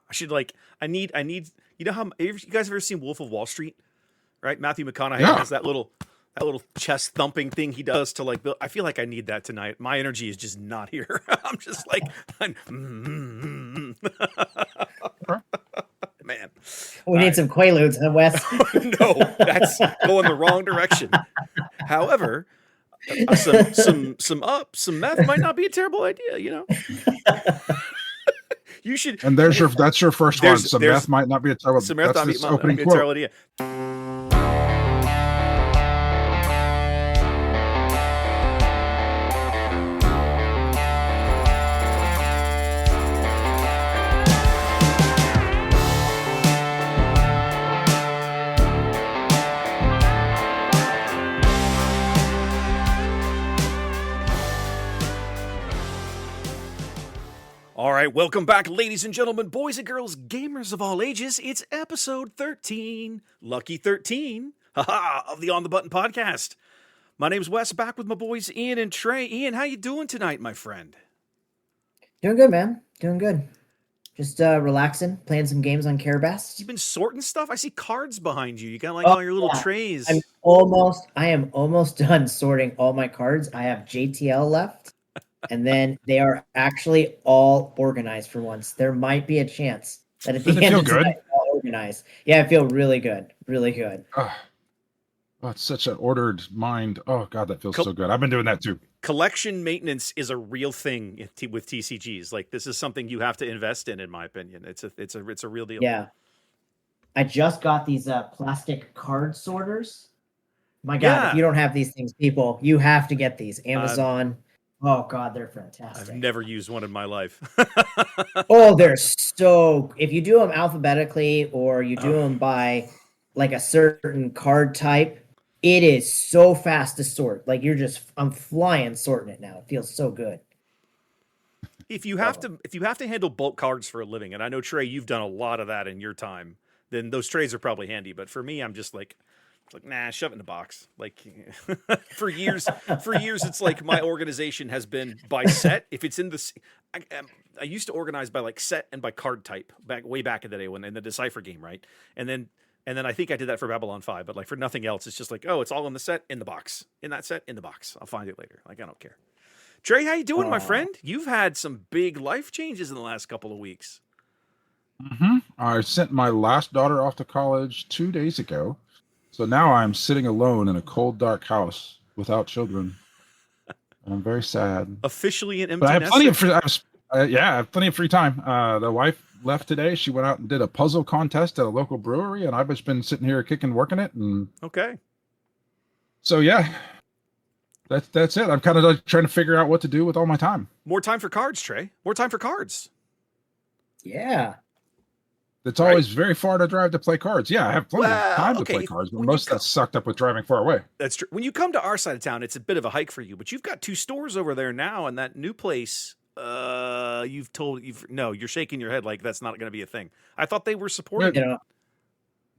I should like. I need. You know how you guys ever seen Wolf of Wall Street? Right, Matthew McConaughey Yeah. has that little chest thumping thing he does to like build. I feel like I need that tonight. My energy is just not here. I'm just like, man. We need some Quaaludes in the West. No, that's going the wrong direction. However, some meth might not be a terrible idea. You know, you should. And that's your first one. Some meth might not be a terrible. Some meth that's might be a terrible idea. All right, welcome back, ladies and gentlemen, boys and girls, gamers of all ages. It's episode 13, lucky 13, of the On the Button podcast. My name's Wes, back with my boys Ian and Trey. Ian, how you doing tonight, my friend? Doing good, man. Doing good. Just relaxing, playing some games on Care Best. You've been sorting stuff? I see cards behind you. You got like all your little trays. I am almost done sorting all my cards. I have JTL left. And then they are actually all organized for once. There might be a chance that at the end of the night, all organized. Yeah, I feel really good. Really good. Oh, it's such an ordered mind. Oh, God, that feels so good. I've been doing that too. Collection maintenance is a real thing with TCGs. Like, this is something you have to invest in my opinion. It's a real deal. Yeah. I just got these plastic card sorters. My God, if you don't have these things, people, you have to get these. Amazon. Oh, God, they're fantastic. I've never used one in my life. Oh, they're so... If you do them alphabetically or you do them by like a certain card type, it is so fast to sort. Like I'm flying sorting it now. It feels so good. If you have to handle bulk cards for a living, and I know, Trey, you've done a lot of that in your time, then those trays are probably handy. But for me, I'm just like, nah, shove it in a box. Like for years, it's like my organization has been by set. If it's in the, I used to organize by like set and by card type way back in the day when in the Decipher game, right? And then I think I did that for Babylon 5, but like for nothing else, it's just like, oh, it's all in the set, in the box, in that set, in the box. I'll find it later. Like, I don't care. Trey, how you doing, my friend? You've had some big life changes in the last couple of weeks. Mm-hmm. I sent my last daughter off to college 2 days ago. So now I'm sitting alone in a cold, dark house without children. And I'm very sad. Officially an empty But I have nester. I have plenty of free time. The wife left today. She went out and did a puzzle contest at a local brewery, and I've just been sitting here working it. And okay. So yeah, that's it. I'm kind of like trying to figure out what to do with all my time. More time for cards, Trey. More time for cards. Yeah. It's always very far to drive to play cards. Yeah, I have plenty of time to play cards, but most of that's sucked up with driving far away. That's true. When you come to our side of town, it's a bit of a hike for you, but you've got 2 stores over there now, and that new place, you're shaking your head like that's not going to be a thing. I thought they were supporting it.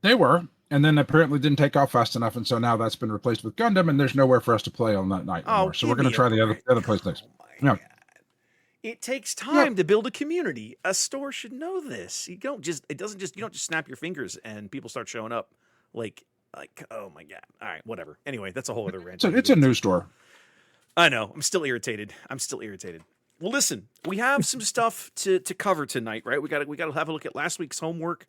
They were, and then apparently didn't take off fast enough, and so now that's been replaced with Gundam, and there's nowhere for us to play on that night anymore. So we're going to try the other place next. Yeah. It takes time to build a community. A store should know this. You don't just snap your fingers and people start showing up like, oh my God. All right, whatever. Anyway, that's a whole other rant. So it's a new store. I know. I'm still irritated. Well, listen, we have some stuff to cover tonight, right? We got to have a look at last week's homework.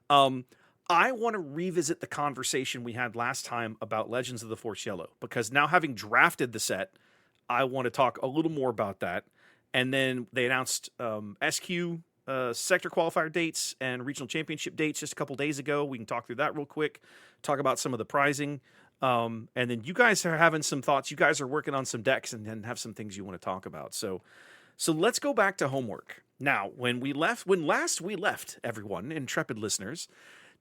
I want to revisit the conversation we had last time about Legends of the Force Yellow, because now having drafted the set, I want to talk a little more about that. And then they announced SQ sector qualifier dates and regional championship dates just a couple days ago. We can talk through that real quick, talk about some of the prizing. And then you guys are having some thoughts. You guys are working on some decks and have some things you want to talk about. So let's go back to homework. Now, when last we left, everyone, intrepid listeners,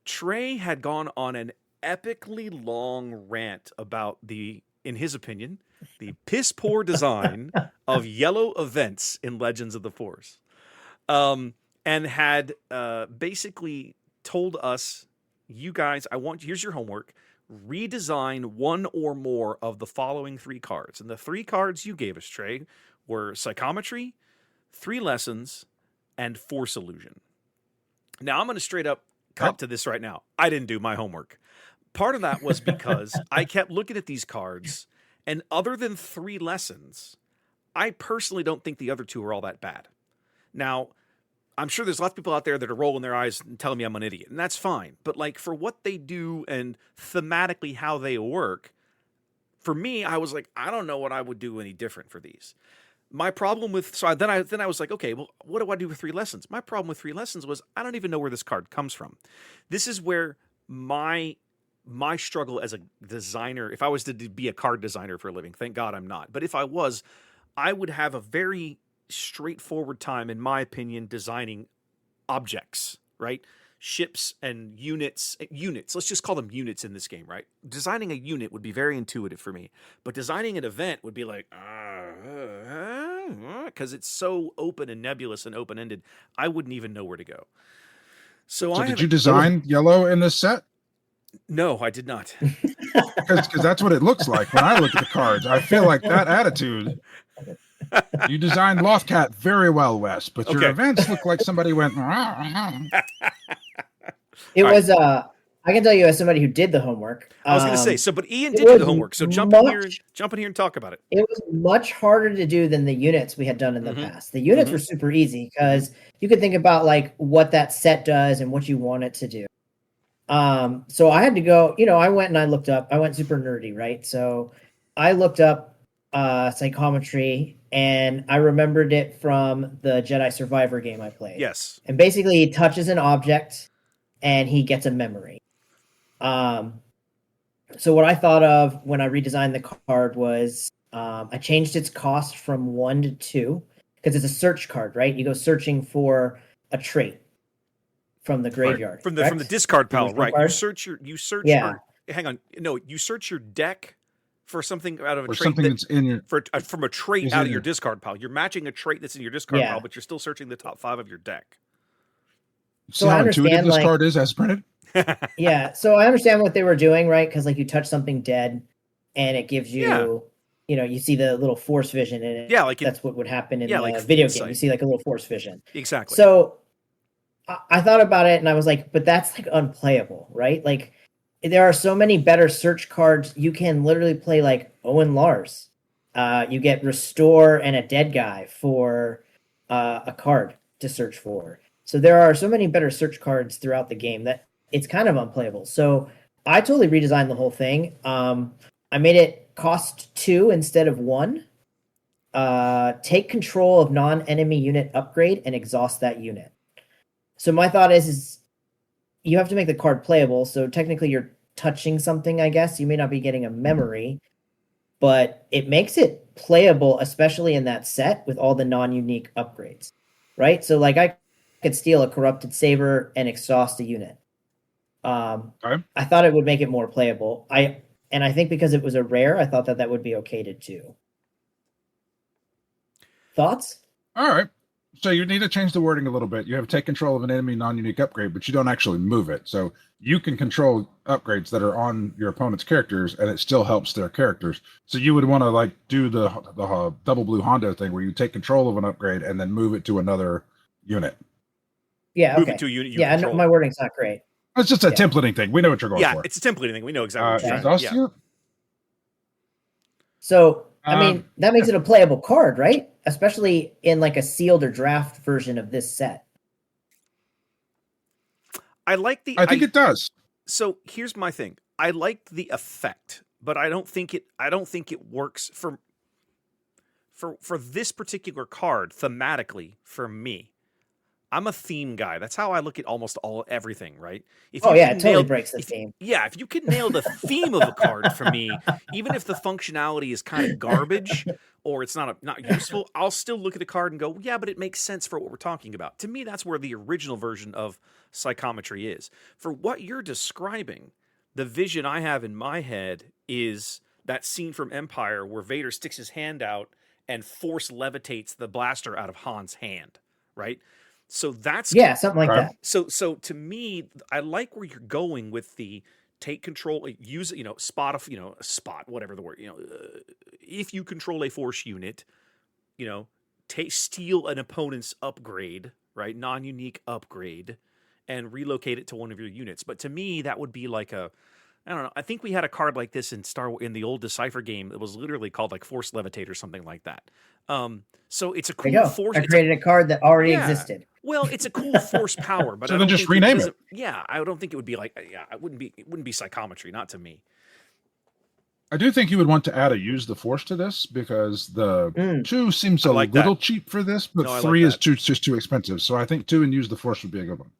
Trey had gone on an epically long rant about in his opinion, the piss poor design of yellow events in Legends of the Force, and had basically told us, you guys, here's your homework, redesign one or more of the following 3 cards. And the 3 cards you gave us, Trey, were Psychometry, 3 Lessons, and Force Illusion. Now I'm going to straight up Right. cop to this right now. I didn't do my homework. Part of that was because I kept looking at these cards, and other than 3 lessons, I personally don't think the other 2 are all that bad. Now, I'm sure there's lots of people out there that are rolling their eyes and telling me I'm an idiot, and that's fine. But like for what they do and thematically how they work, for me, I was like, I don't know what I would do any different for these. My problem with then I was like, okay, well, what do I do with 3 lessons? My problem with 3 lessons was I don't even know where this card comes from. This is where my struggle as a designer, if I was to be a card designer for a living, thank God I'm not. But if I was, I would have a very straightforward time, in my opinion, designing objects, right? Ships and units. Let's just call them units in this game, right? Designing a unit would be very intuitive for me, but designing an event would be like, because it's so open and nebulous and open-ended, I wouldn't even know where to go. So did you design yellow in this set? No, I did not. Because that's what it looks like when I look at the cards. I feel like that attitude. You designed Lothcat very well, Wes, but your Okay. events look like somebody went. It was I can tell you as somebody who did the homework. I was going to say, but Ian it did do the was homework, so jump in here and talk about it. It was much harder to do than the units we had done in the Mhm. past. The units were super easy because you could think about like what that set does and what you want it to do. So I had to go, I went and I looked up. I went super nerdy, right? So I looked up psychometry, and I remembered it from the Jedi Survivor game I played. Yes. And basically he touches an object and he gets a memory. So what I thought of when I redesigned the card was I changed its cost from 1 to 2 because it's a search card, right? You go searching for a trait from the graveyard. From the discard pile, right? Card? You search Yeah. hang on. No, you search your deck for something out of a Or trait something that's in your. from a trait is out in of your your- discard pile. You're matching a trait that's in your discard Yeah. pile, but you're still searching the top 5 of your deck. See So I how intuitive understand, this like- card is as printed? Yeah. So I understand what they were doing, right? Because like you touch something dead and it gives you, Yeah. you see the little force vision in it. Yeah, like that's what would happen in yeah, the like video insight. game. You see like a little force vision. Exactly. So I thought about it and I was like, but that's like unplayable, right? Like there are so many better search cards. You can literally play like Owen Lars. You get restore and a dead guy for a card to search for. So there are so many better search cards throughout the game that it's kind of unplayable. So I totally redesigned the whole thing. I made it cost 2 instead of 1. Take control of non-enemy unit upgrade and exhaust that unit. So my thought is you have to make the card playable. So technically you're touching something, I guess. You may not be getting a memory, but it makes it playable, especially in that set with all the non-unique upgrades, right? So like I could steal a corrupted saber and exhaust a unit. Okay. I thought it would make it more playable. I think because it was a rare, I thought that would be okay to do. Thoughts? All right. So you need to change the wording a little bit. You have take control of an enemy non-unique upgrade, but you don't actually move it. So you can control upgrades that are on your opponent's characters, and it still helps their characters. So you would want to like do the double blue Hondo thing where you take control of an upgrade and then move it to another unit. Yeah, Move okay. it to a unit you Yeah, control. my wording's not great. It's just a templating thing. We know what you're going Yeah, for. it's a templating thing. We know exactly what you're Exhaust trying. unit? So, I mean, Um, that makes it a playable card, right? Especially in like a sealed or draft version of this set. I like the I think it does. So here's my thing. I like the effect, but I don't think it works for this particular card thematically for me. I'm a theme guy. That's how I look at almost everything, right? If Oh you yeah, can it totally nail- breaks the if- theme. Yeah, if you can nail the theme of a card for me, even if the functionality is kind of garbage or it's not useful, I'll still look at a card and go, yeah, but it makes sense for what we're talking about. To me, that's where the original version of psychometry is. For what you're describing, the vision I have in my head is that scene from Empire where Vader sticks his hand out and force levitates the blaster out of Han's hand, right? So that's Yeah, something like Okay. that. so to me, I like where you're going with the take control, use spot whatever the word, if you control a force unit, steal an opponent's upgrade, right, non-unique upgrade, and relocate it to one of your units. But to me, that would be like a, I don't know. I think we had a card like this in the old Decipher game. It was literally called like Force Levitate or something like that. So it's a There you cool go. force. I created a card that already Yeah. existed. Well, it's a cool force power, but So I then don't just think rename it. doesn't- Yeah, I don't think it would be like, yeah, it wouldn't be psychometry, not to me. I do think you would want to add a use the force to this because the 2 seems I a like little that. cheap for this, but No, I like 3 is that. just too expensive. So I think 2 and use the force would be a good one.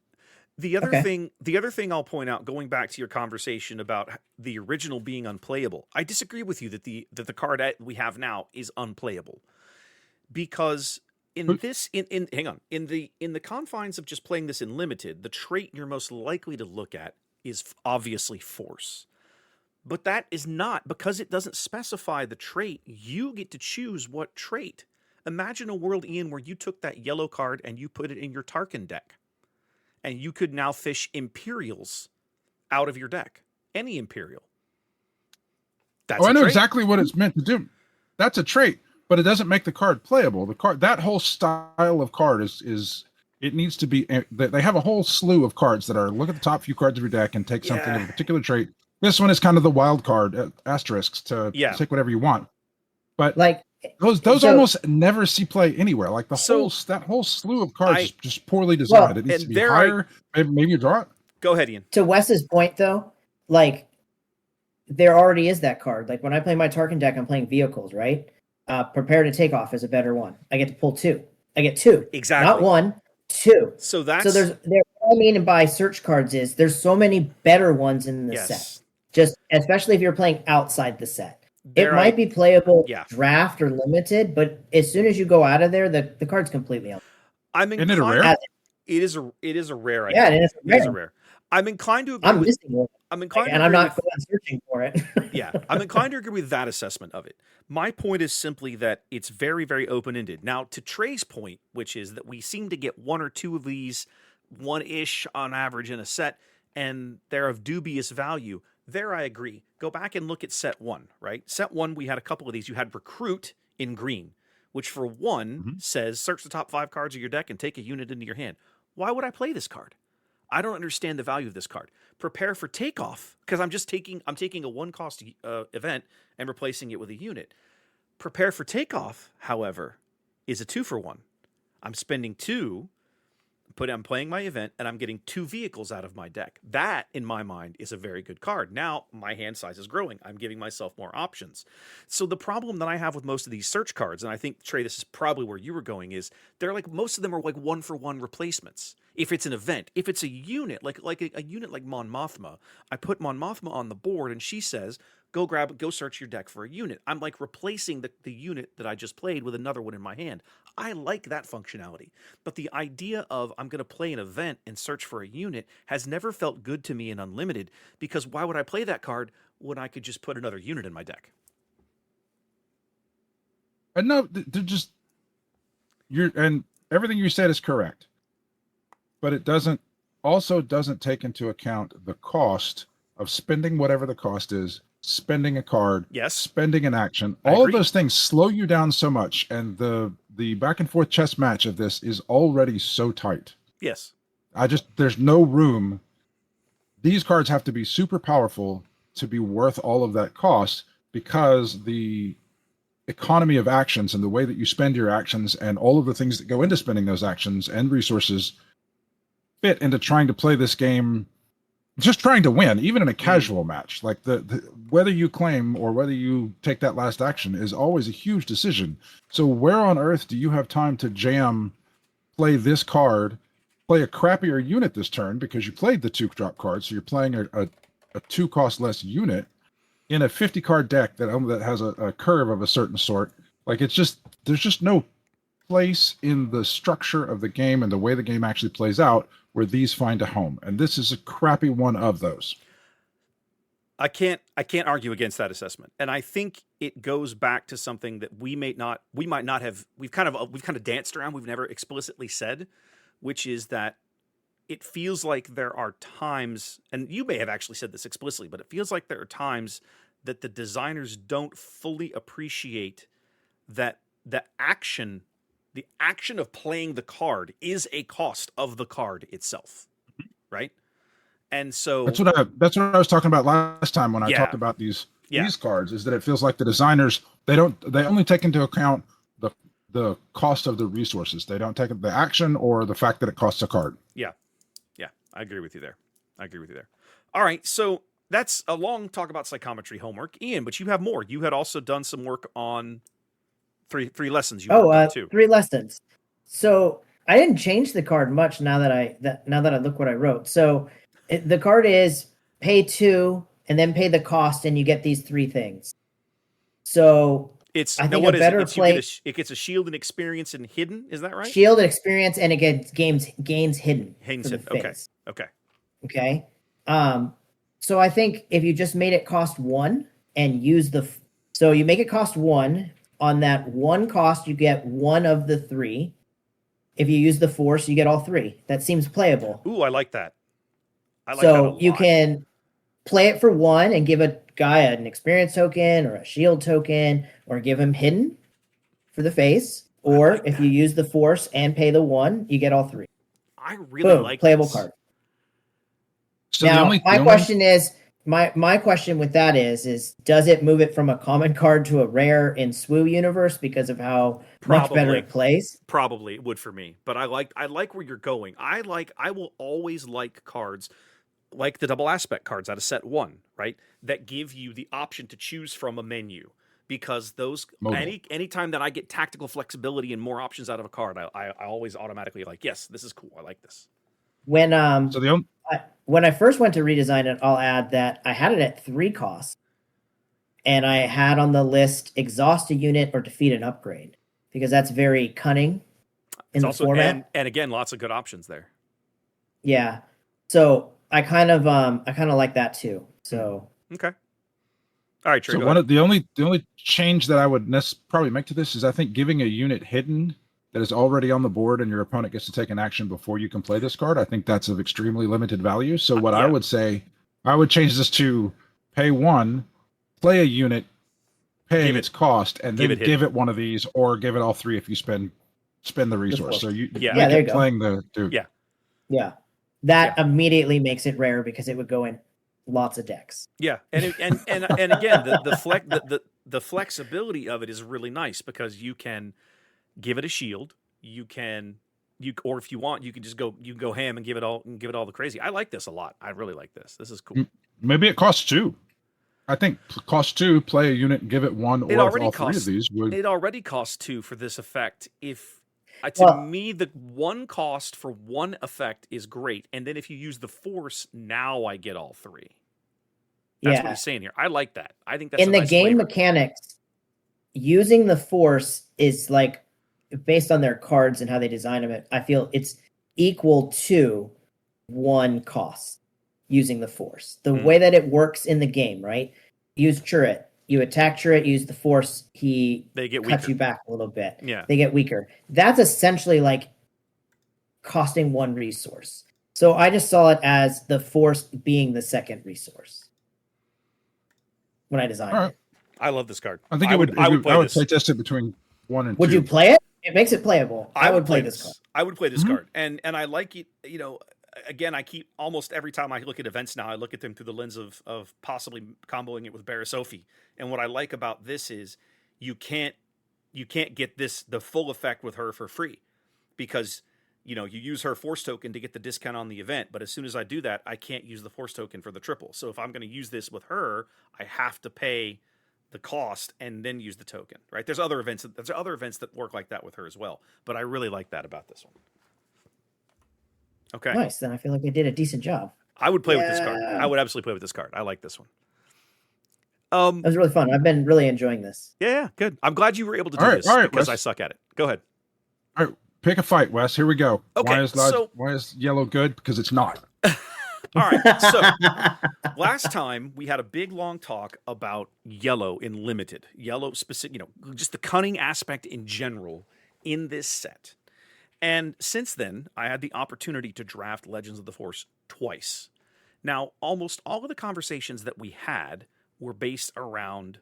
The other Okay. thing I'll point out, going back to your conversation about the original being unplayable, I disagree with you that the card that we have now is unplayable, because in the confines of just playing this in limited, the trait you're most likely to look at is obviously force. But that is not, because it doesn't specify the trait, you get to choose what trait. Imagine a world, Ian, where you took that yellow card and you put it in your Tarkin deck. And you could now fish Imperials out of your deck. Any Imperial. That's I a know trait. exactly what it's meant to do. That's a trait, but it doesn't make the card playable. The card, that whole style of card is it needs to be. They have a whole slew of cards that are look at the top few cards of your deck and take something of a particular trait. This one is kind of the wild card, asterisks to take whatever you want. But Like those almost never see play anywhere. Like that whole slew of cards is just poorly designed. It needs to be higher. Maybe you draw it. Go ahead, Ian. To Wes's point, though, like there already is that card. Like when I play my Tarkin deck, I'm playing vehicles, right? Prepare to take off is a better one. I get to pull 2. I get 2. Exactly. Not 1, 2. So that's what I mean by search cards is there's so many better ones in the set. Just especially if you're playing outside the set. It might be playable draft or limited, but as soon as you go out of there, the card's completely out. Isn't it a rare? It is a rare. Yeah, it is a rare. I'm inclined to agree. I'm missing one. I'm inclined to and agree I'm not going searching for it. Yeah, I'm inclined to agree with that assessment of it. My point is simply that it's very, very open-ended. Now, to Trey's point, which is that we seem to get 1 or 2 of these, 1-ish on average in a set, and they're of dubious value. There, I agree. Go back and look at set 1, right? Set 1, we had a couple of these. You had Recruit in green, which for 1 says, search the top 5 cards of your deck and take a unit into your hand. Why would I play this card? I don't understand the value of this card. Prepare for Takeoff, because I'm taking a 1-cost event and replacing it with a unit. Prepare for Takeoff, however, is a 2-for-1. I'm spending 2, I'm playing my event, and I'm getting 2 vehicles out of my deck. That, in my mind, is a very good card. Now, my hand size is growing. I'm giving myself more options. So the problem that I have with most of these search cards, and I think, Trey, this is probably where you were going, is they're like, most of them are like 1-for-1 replacements. If it's an event, if it's a unit, like a unit like Mon Mothma, I put Mon Mothma on the board, and she says, go search your deck for a unit. I'm like replacing the unit that I just played with another one in my hand. I like that functionality. But the idea of I'm going to play an event and search for a unit has never felt good to me in Unlimited, because why would I play that card when I could just put another unit in my deck? No, they're just and everything you said is correct. But it doesn't take into account the cost of spending whatever the cost is, spending a card, spending an action. All of those things slow you down so much, and the back and forth chess match of this is already so tight. Yes. There's no room. These cards have to be super powerful to be worth all of that cost, because the economy of actions and the way that you spend your actions and all of the things that go into spending those actions and resources fit into trying to play this game, just trying to win, even in a casual match. Like the whether you claim or whether you take that last action is always a huge decision. So where on earth do you have time to play this card, play a crappier unit this turn because you played the 2-drop card, so you're playing a 2-cost less unit in a 50-card deck that has a curve of a certain sort? Like there's just no place in the structure of the game and the way the game actually plays out where these find a home, and this is a crappy one of those. I can't argue against that assessment, and I think it goes back to something that we've kind of danced around. We've never explicitly said, which is that it feels like there are times, and you may have actually said this explicitly, but it feels like there are times that the designers don't fully appreciate that the action of playing the card is a cost of the card itself. right? And so that's what I was talking about last time when I Yeah. talked about these Yeah. cards, is that it feels like the designers, they only take into account the cost of the resources. They don't take the action or the fact that it costs a card. Yeah, I agree with you there. All right, so that's a long talk about psychometry homework, Ian. But you have more. You had also done some work on three lessons. You worked on too. 3 lessons. So I didn't change the card much now that I look what I wrote. So the card is pay 2 and then pay the cost, and you get these 3 things. So It's I now think what a is better it? play. It gets a shield and experience and hidden. Is that right? Shield experience, and it gains hidden. Hidden. For the phase. Okay. Okay. So I think if you just made it cost 1 and use so you make it cost 1, on that 1 cost, you get 1 of the 3. If you use the force, you get all 3. That seems playable. Ooh, I like that. I like so that a lot. You can play it for 1 and give a guy an experience token or a shield token, or give him hidden for the face. Or if you use the force and pay the 1, you get all 3. I really like playable this. card. So now, my question with that is does it move it from a common card to a rare in SWU universe because of how much better it plays? Probably it would for me, but I like where you're going. I will always like cards like the double aspect cards out of set 1, right? That give you the option to choose from a menu, because those anytime that I get tactical flexibility and more options out of a card, I always automatically like, yes, this is cool. I like this. When I first went to redesign it, I'll add that I had it at 3 costs, and I had on the list exhaust a unit or defeat an upgrade, because that's very cunning in the format. And again, lots of good options there. Yeah, so I kind of like that too. So okay, all right, Trey. So the only change that I would probably make to this is, I think, giving a unit hidden that is already on the board and your opponent gets to take an action before you can play this card. I think that's of extremely limited value. So what I would say, I would change this to pay 1, play a unit, pay its cost, and then give it one of these, or give it all 3 if you spend the resource. So you there you go. Playing the dude. Yeah. That immediately makes it rare, because it would go in lots of decks. Yeah, and again, the flexibility of it is really nice, because you can give it a shield. Or if you want, you can just go ham and give it all the crazy. I like this a lot. I really like this. This is cool. Maybe it costs 2. I think cost 2, play a unit and give it 1, or all 3 of these would. It already costs 2 for this effect. To me, the 1 cost for 1 effect is great, and then if you use the force, now I get all 3. That's what he's saying here. I like that. I think that's in the nice game flavor. mechanics. Using the force is like, based on their cards and how they design them, I feel it's equal to 1 cost using the force. The way that it works in the game, right? Use turret. You attack turret, use the force, they cuts you back a little bit. Yeah. They get weaker. That's essentially like costing 1 resource. So I just saw it as the force being the second resource when I designed it. I love this card. I think I would play test it between 1 and 2. Would you play it? It makes it playable. I would play this card. I would play this card. And I like it, again, I keep almost every time I look at events now, I look at them through the lens of possibly comboing it with Barasophi. And what I like about this is you can't get the full effect with her for free, because you use her force token to get the discount on the event, but as soon as I do that, I can't use the force token for the triple. So if I'm going to use this with her, I have to pay the cost and then use the token, right? There's other events that work like that with her as well, but I really like that about this one. Okay. Nice. Then I feel like I did a decent job. I would play with this card. I would absolutely play with this card. I like this one. That was really fun. I've been really enjoying this. Yeah, good. I'm glad you were able to do this because I suck at it. Go ahead. All right, pick a fight, Wes. Here we go. Okay, why is yellow good? Because it's not. All right. So last time we had a big long talk about yellow in limited, yellow specific, just the cunning aspect in general in this set. And since then, I had the opportunity to draft Legends of the Force twice. Now, almost all of the conversations that we had were based around,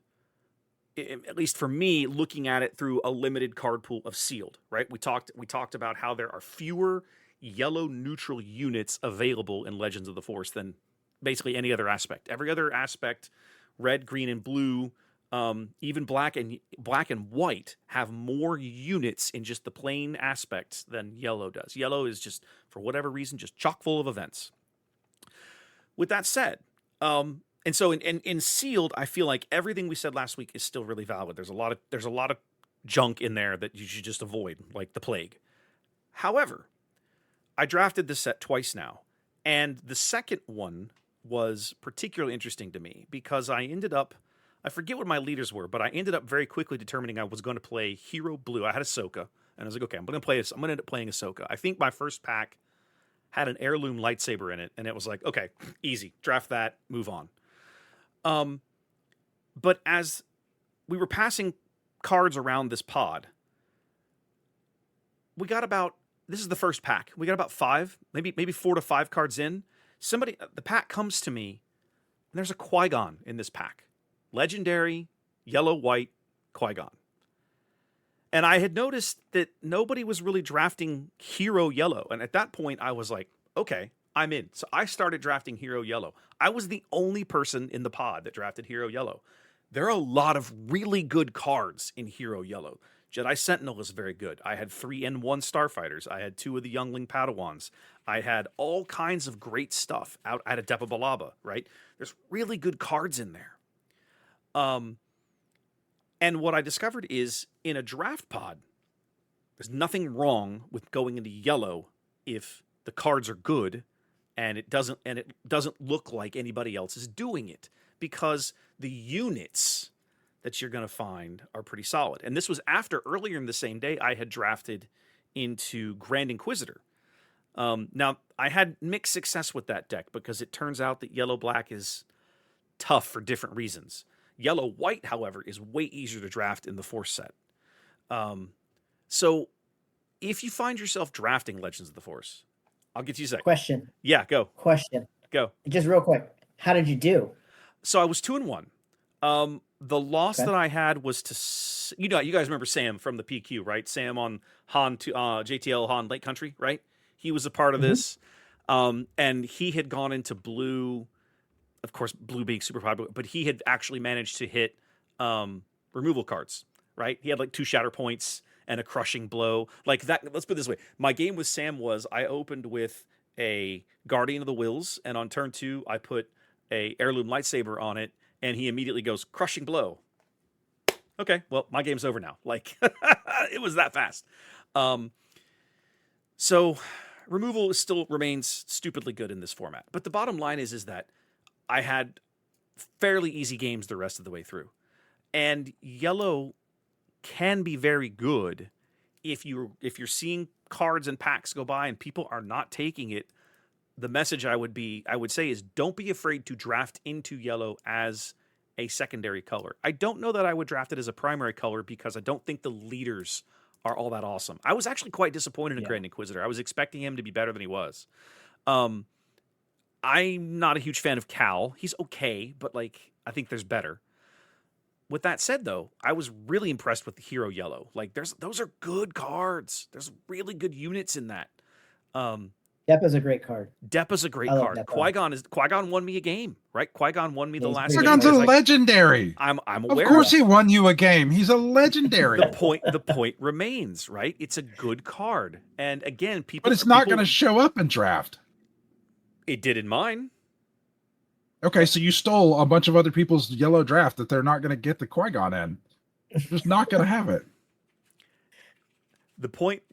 at least for me, looking at it through a limited card pool of sealed, right? We talked about how there are fewer yellow neutral units available in Legends of the Force than basically any other aspect. Every other aspect, red, green, and blue, even black and white, have more units in just the plain aspects than yellow does. Yellow is just, for whatever reason, just chock full of events. With that said, and so in sealed, I feel like everything we said last week is still really valid. There's a lot of junk in there that you should just avoid, like the plague. However, I drafted this set twice now, and the second one was particularly interesting to me because I forget what my leaders were, but I ended up very quickly determining I was going to play Hero Blue. I had Ahsoka, and I was like, okay, I'm going to end up playing Ahsoka. I think my first pack had an heirloom lightsaber in it, and it was like, okay, easy, draft that, move on. But as we were passing cards around this pod, this is the first pack. We got about 5, maybe 4 to 5 cards in. The pack comes to me, and there's a Qui-Gon in this pack. Legendary, yellow, white, Qui-Gon. And I had noticed that nobody was really drafting Hero Yellow. And at that point, I was like, okay, I'm in. So I started drafting Hero Yellow. I was the only person in the pod that drafted Hero Yellow. There are a lot of really good cards in Hero Yellow. Jedi Sentinel is very good. I had 3 N1 Starfighters. I had 2 of the Youngling Padawans. I had all kinds of great stuff out. I had a Depa Billaba, right? There's really good cards in there. And what I discovered is in a draft pod, there's nothing wrong with going into yellow if the cards are good and it doesn't look like anybody else is doing it, because the units that you're going to find are pretty solid. And this was after earlier in the same day I had drafted into Grand Inquisitor. Now, I had mixed success with that deck because it turns out that yellow-black is tough for different reasons. Yellow-white, however, is way easier to draft in the Force set. So if you find yourself drafting Legends of the Force, I'll get to you a second. Question. Yeah, go. Question. Go. Just real quick. How did you do? So I was 2-1. The loss that I had was to, you guys remember Sam from the PQ, right? Sam on JTL Han Lake Country, right? He was a part of this. And he had gone into blue, of course, blue being super popular, but he had actually managed to hit removal cards, right? He had like 2 shatter points and a crushing blow. Like that, let's put it this way. My game with Sam was I opened with a Guardian of the Wills, and on turn 2, I put a heirloom lightsaber on it, and he immediately goes, crushing blow. Okay, well, my game's over now. Like, it was that fast. So removal still remains stupidly good in this format. But the bottom line is that I had fairly easy games the rest of the way through. And yellow can be very good if you're seeing cards and packs go by and people are not taking it. The message I would say is don't be afraid to draft into yellow as a secondary color. I don't know that I would draft it as a primary color because I don't think the leaders are all that awesome. I was actually quite disappointed in Grand Inquisitor. I was expecting him to be better than he was. I'm not a huge fan of Cal. He's okay, but like I think there's better. With that said, though, I was really impressed with the Hero Yellow. Like those are good cards. There's really good units in that. Depa's a great card. Depa's a great card. Qui-Gon won me a game, right? Qui-Gon won me the last game. Qui-Gon's a legendary. I'm aware. Of course he won you a game. He's a legendary. The point remains, right? It's a good card. And again, But it's not going to show up in draft. It did in mine. Okay, so you stole a bunch of other people's yellow draft that they're not going to get the Qui-Gon in. Just not going to have it. The point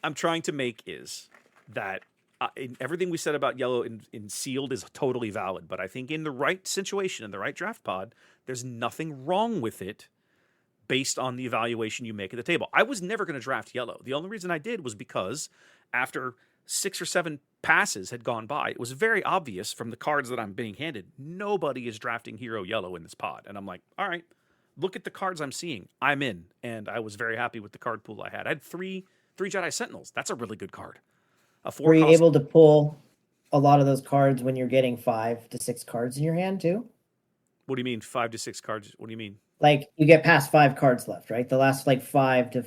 I'm trying to make is that in everything we said about yellow in sealed is totally valid, but I think in the right situation, in the right draft pod, there's nothing wrong with it based on the evaluation you make at the table. I was never going to draft yellow. The only reason I did was because after 6 or 7 passes had gone by, it was very obvious from the cards that I'm being handed, nobody is drafting Hero Yellow in this pod. And I'm like, all right, look at the cards I'm seeing. I'm in. And I was very happy with the card pool I had. I had three Jedi Sentinels. That's a really good card. Were you able to pull a lot of those cards when you're getting 5 to 6 cards in your hand too? What do you mean 5 to 6 cards? What do you mean? Like you get past 5 cards left, right? The last like 5 to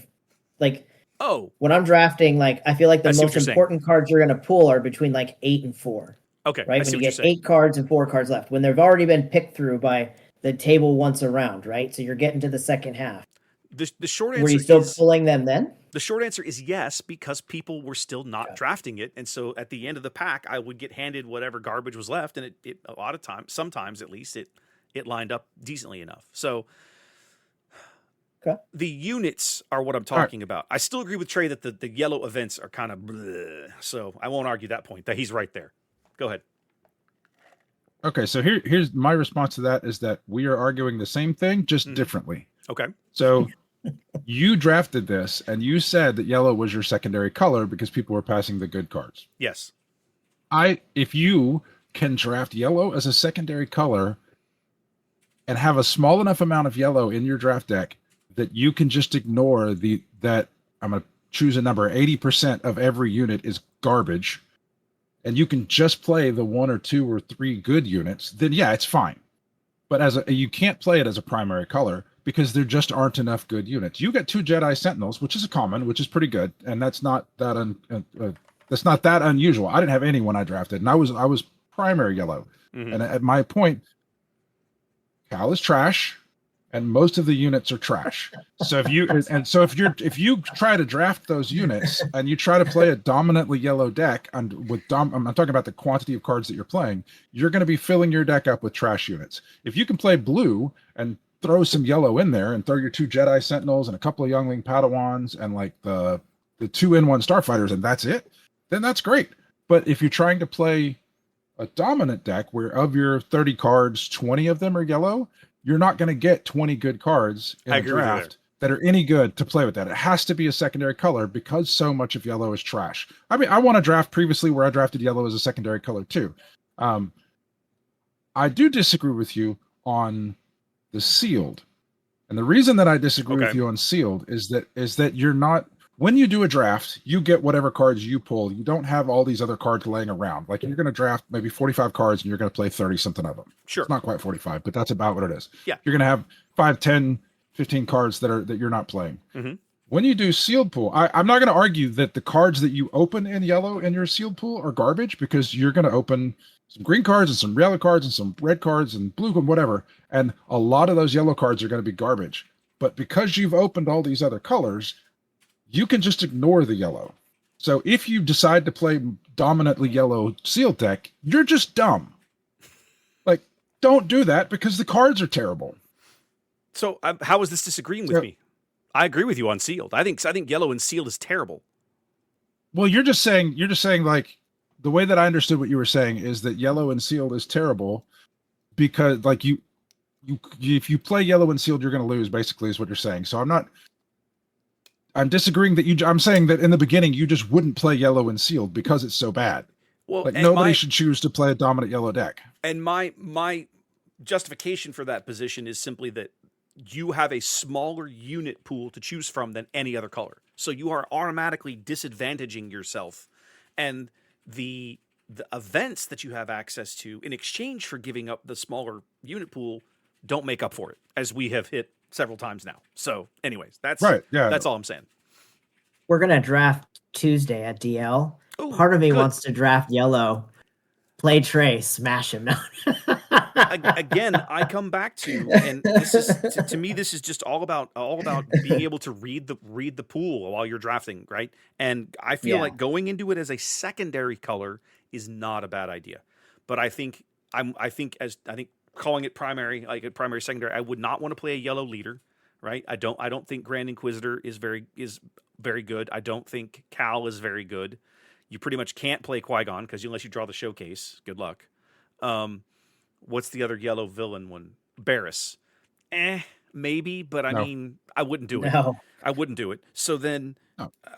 like Oh, When I'm drafting, like I feel like the I see what most you're saying. important cards you're going to pull are between like 8 and 4. okay. I Right? see When you what you're get saying. 8 cards and 4 cards left, when they've already been picked through by the table once around, right? So you're getting to the second half. The short Were you answer still is pulling them then? the short answer is yes, because people were still not Okay. drafting it, and so at the end of the pack, I would get handed whatever garbage was left, and it a lot of times, sometimes at least, it lined up decently enough. So Okay. the units are what I'm All right. talking about. I still agree with Trey that the yellow events are kind of bleh, so I won't argue that point. That he's right there. Go ahead. Okay, so here's my response to that is that we are arguing the same thing, just differently. Okay. So you drafted this and you said that yellow was your secondary color because people were passing the good cards. Yes. If you can draft yellow as a secondary color and have a small enough amount of yellow in your draft deck that you can just ignore that I'm going to choose a number, 80% of every unit is garbage, and you can just play the 1 or 2 or 3 good units, then yeah, it's fine. But you can't play it as a primary color because there just aren't enough good units. You get 2 Jedi Sentinels, which is a common, which is pretty good, and that's not that unusual. I didn't have any when I drafted, and I was primary yellow. Mhm. And at my point, Cal is trash, and most of the units are trash. So if you try to draft those units and you try to play a dominantly yellow deck, and I'm talking about the quantity of cards that you're playing, you're going to be filling your deck up with trash units. If you can play blue and throw some yellow in there and throw your 2 Jedi Sentinels and a couple of Youngling Padawans and like the 2 N1 Starfighters and that's it, then that's great. But if you're trying to play a dominant deck where of your 30 cards, 20 of them are yellow, you're not going to get 20 good cards in a draft that are any good to play with that. It has to be a secondary color because so much of yellow is trash. I mean, I won a draft previously where I drafted yellow as a secondary color too. I do disagree with you on the sealed. And the reason that I disagree with you on sealed is that you're not, when you do a draft, you get whatever cards you pull. You don't have all these other cards laying around. Like you're going to draft maybe 45 cards and you're going to play 30 something of them. Sure. It's not quite 45, but that's about what it is. Yeah. You're going to have 5, 10, 15 cards that you're not playing. Mm-hmm. When you do sealed pool, I'm not going to argue that the cards that you open in yellow in your sealed pool are garbage because you're going to open some green cards and some yellow cards and some red cards and blue and whatever. And a lot of those yellow cards are going to be garbage. But because you've opened all these other colors, you can just ignore the yellow. So if you decide to play dominantly yellow sealed deck, you're just dumb. Like, don't do that because the cards are terrible. So how is this disagreeing with me? I agree with you on sealed. I think yellow and sealed is terrible. Well, you're just saying like the way that I understood what you were saying is that yellow and sealed is terrible because like you if you play yellow and sealed, you're going to lose basically is what you're saying. So I'm disagreeing that I'm saying that in the beginning, you just wouldn't play yellow and sealed because it's so bad. Well, like nobody should choose to play a dominant yellow deck. And my justification for that position is simply that you have a smaller unit pool to choose from than any other color. So you are automatically disadvantaging yourself. And the events that you have access to in exchange for giving up the smaller unit pool don't make up for it, as we have hit several times now. So anyways, that's right. Yeah, that's all I'm saying. We're going to draft Tuesday at DL. Ooh, part of me wants to draft yellow, play Trey, smash him. Again, I come back to, and this is to me, this is just all about being able to read the pool while you're drafting, right? And I feel like going into it as a secondary color is not a bad idea. But I think calling it primary, like a primary secondary, I would not want to play a yellow leader, right? I don't think Grand Inquisitor is very good. I don't think Cal is very good. You pretty much can't play Qui-Gon because unless you draw the showcase, good luck. What's the other yellow villain one? Barriss. Maybe, but I mean, I wouldn't do it. I wouldn't do it. So then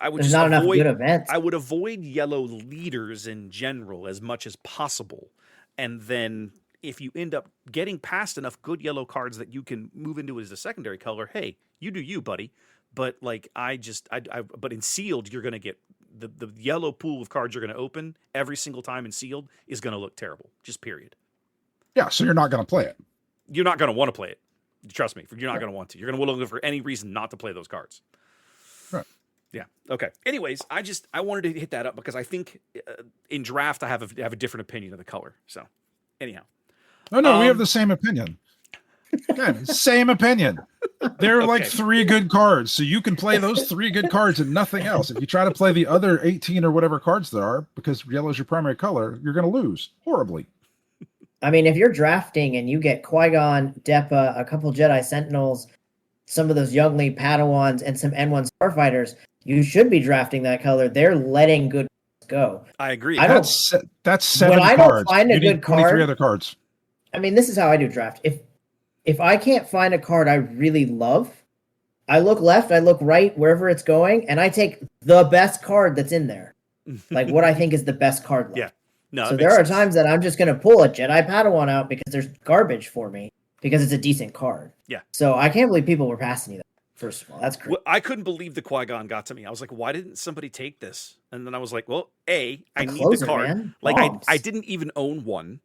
I would There's not enough good events. I would avoid yellow leaders in general as much as possible. And then if you end up getting past enough good yellow cards that you can move into it as a secondary color, hey, you do you, buddy. But like but in sealed, you're going to get the yellow pool of cards you're going to open every single time in sealed is going to look terrible. Just period. Yeah, so you're not going to play it. You're not going to want to play it. Trust me, you're not going to want to. You're going to look for any reason not to play those cards. Right. Yeah. Okay. Anyways, I wanted to hit that up because I think in draft I have a different opinion of the color. So, anyhow. No, we have the same opinion. Again, same opinion. There are like 3 good cards, so you can play those 3 good cards and nothing else. If you try to play the other 18 or whatever cards there are, because yellow is your primary color, you're going to lose horribly. I mean, if you're drafting and you get Qui-Gon, Depa, a couple Jedi Sentinels, some of those youngling Padawans, and some N1 Starfighters, you should be drafting that color. They're letting good go. I agree. That's 7 when I cards. don't find a you good need 23 card, other cards. I mean, this is how I do draft. If I can't find a card I really love, I look left, I look right, wherever it's going, and I take the best card that's in there. Like what I think is the best card left. Yeah. No, so there are times that I'm just going to pull a Jedi Padawan out because there's garbage for me because it's a decent card. Yeah. So I can't believe people were passing you that. First of all, that's crazy. Well, I couldn't believe the Qui-Gon got to me. I was like, why didn't somebody take this? And then I was like, well, A, I need the card. Man. Like I didn't even own one.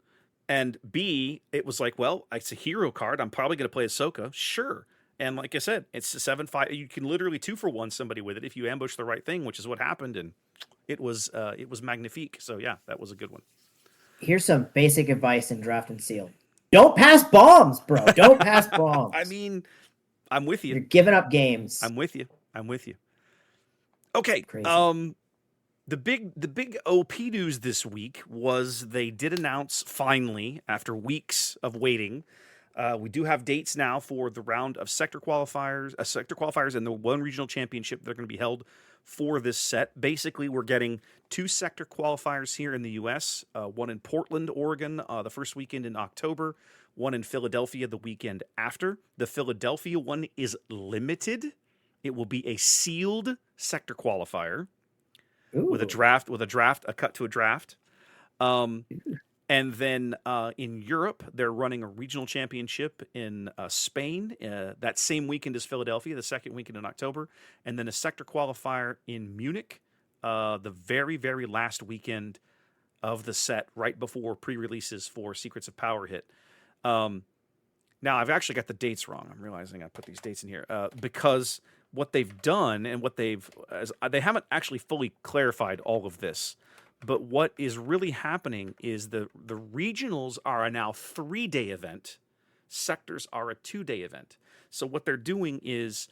And B, it was like, well, it's a hero card. I'm probably going to play Ahsoka. Sure. And like I said, it's a 7/5. You can literally 2-for-1 somebody with it if you ambush the right thing, which is what happened. And it was magnifique. So yeah, that was a good one. Here's some basic advice in draft and sealed. Don't pass bombs, bro. Don't pass bombs. I mean, I'm with you. You're giving up games. I'm with you. Okay. Crazy. The big OP news this week was they did announce finally, after weeks of waiting, we do have dates now for the round of sector qualifiers and the one regional championship that are going to be held for this set. Basically, we're getting 2 sector qualifiers here in the U.S., one in Portland, Oregon, the first weekend in October, one in Philadelphia the weekend after. The Philadelphia one is limited. It will be a sealed sector qualifier. Ooh. With a cut to a draft. And then in Europe, they're running a regional championship in Spain that same weekend as Philadelphia, the second weekend in October. And then a sector qualifier in Munich, the very, very last weekend of the set, right before pre-releases for Secrets of Power hit. Now, I've actually got the dates wrong. I'm realizing I put these dates in here because what they've done and they haven't actually fully clarified all of this, but what is really happening is the regionals are a now 3-day event. Sectors are a 2-day event. So what they're doing is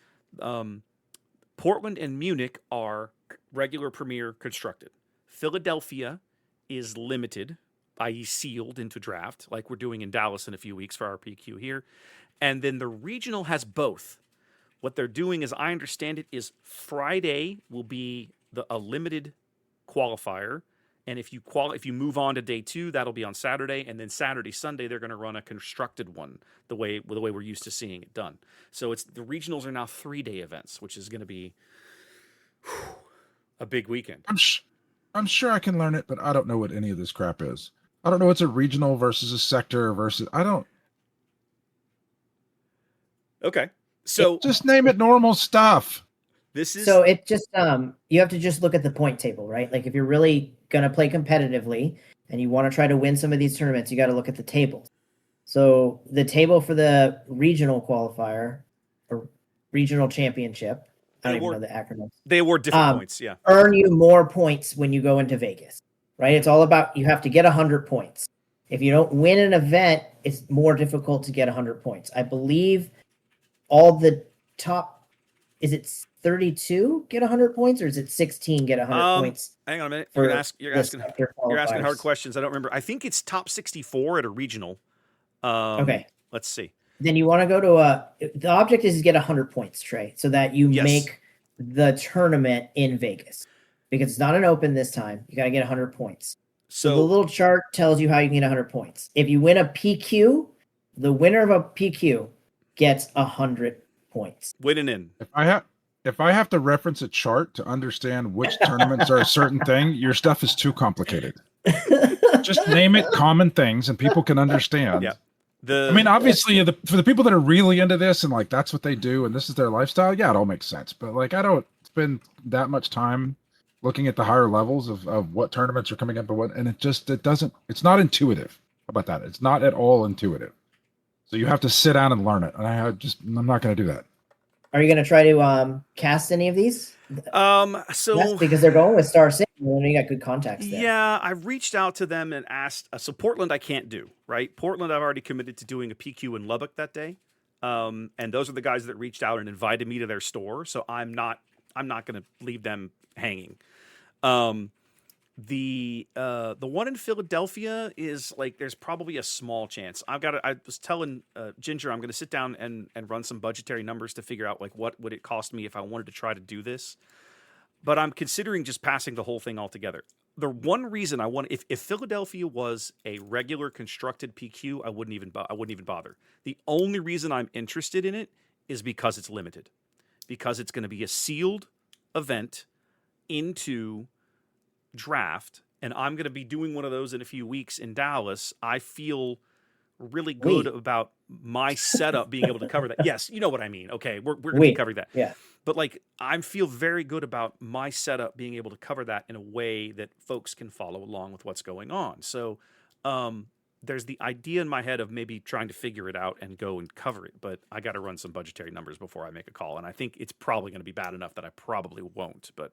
Portland and Munich are regular premier constructed. Philadelphia is limited, i.e. sealed into draft, like we're doing in Dallas in a few weeks for our PQ here. And then the regional has both. What they're doing, as I understand it, is Friday will be a limited qualifier, and if you move on to day 2, that'll be on Saturday, and then Saturday, Sunday, they're going to run a constructed one the way we're used to seeing it done. So the regionals are now 3-day events, which is going to be a big weekend. I'm sure I can learn it, but I don't know what any of this crap is. I don't know what's a regional versus a sector versus. I don't. Okay. So just name it normal stuff. So it just you have to just look at the point table, right? Like if you're really gonna play competitively and you want to try to win some of these tournaments, you got to look at the tables. So the table for the regional qualifier or regional championship, I don't even know the acronyms. They award different points, yeah. Earn you more points when you go into Vegas, right? It's all about you have to get 100 points. If you don't win an event, it's more difficult to get 100 points. I believe all the top, is it 32 get 100 points or is it 16 get 100 points? Hang on a minute. You're asking hard questions. I don't remember. I think it's top 64 at a regional. Okay. Let's see. Then you want to go to the object is to get 100 points, Trey, so that you make the tournament in Vegas. Because it's not an open this time. You got to get 100 points. So the little chart tells you how you can get 100 points. If you win a PQ, the winner of a PQ gets 100 points. Winning in. If I have to reference a chart to understand which tournaments are a certain thing, your stuff is too complicated. Just name it common things and people can understand. Yeah. I mean, obviously, for the people that are really into this and like that's what they do and this is their lifestyle, yeah, it all makes sense. But like, I don't spend that much time looking at the higher levels of what tournaments are coming up and it's not intuitive. How about that? It's not at all intuitive. So you have to sit down and learn it. And I'm not going to do that. Are you going to try to cast any of these? So Yes, because they're going with Star City, and you got good contacts there. yeah, I've reached out to them and asked. So Portland, I can't do, right? Portland, I've already committed to doing a PQ in Lubbock that day, and those are the guys that reached out and invited me to their store. So I'm not going to leave them hanging. The one in Philadelphia is like there's probably a small chance. I was telling Ginger I'm going to sit down and run some budgetary numbers to figure out like what would it cost me if I wanted to try to do this. But I'm considering just passing the whole thing altogether. The one reason I want if Philadelphia was a regular constructed PQ, I wouldn't even bother. The only reason I'm interested in it is because it's limited. Because it's going to be a sealed event into draft, and I'm going to be doing one of those in a few weeks in Dallas. I feel really good about my setup being able to cover that. Yes, you know what I mean. Okay, we're going to be covering that. Yeah. But like, I feel very good about my setup being able to cover that in a way that folks can follow along with what's going on. So there's the idea in my head of maybe trying to figure it out and go and cover it. But I got to run some budgetary numbers before I make a call. And I think it's probably going to be bad enough that I probably won't. But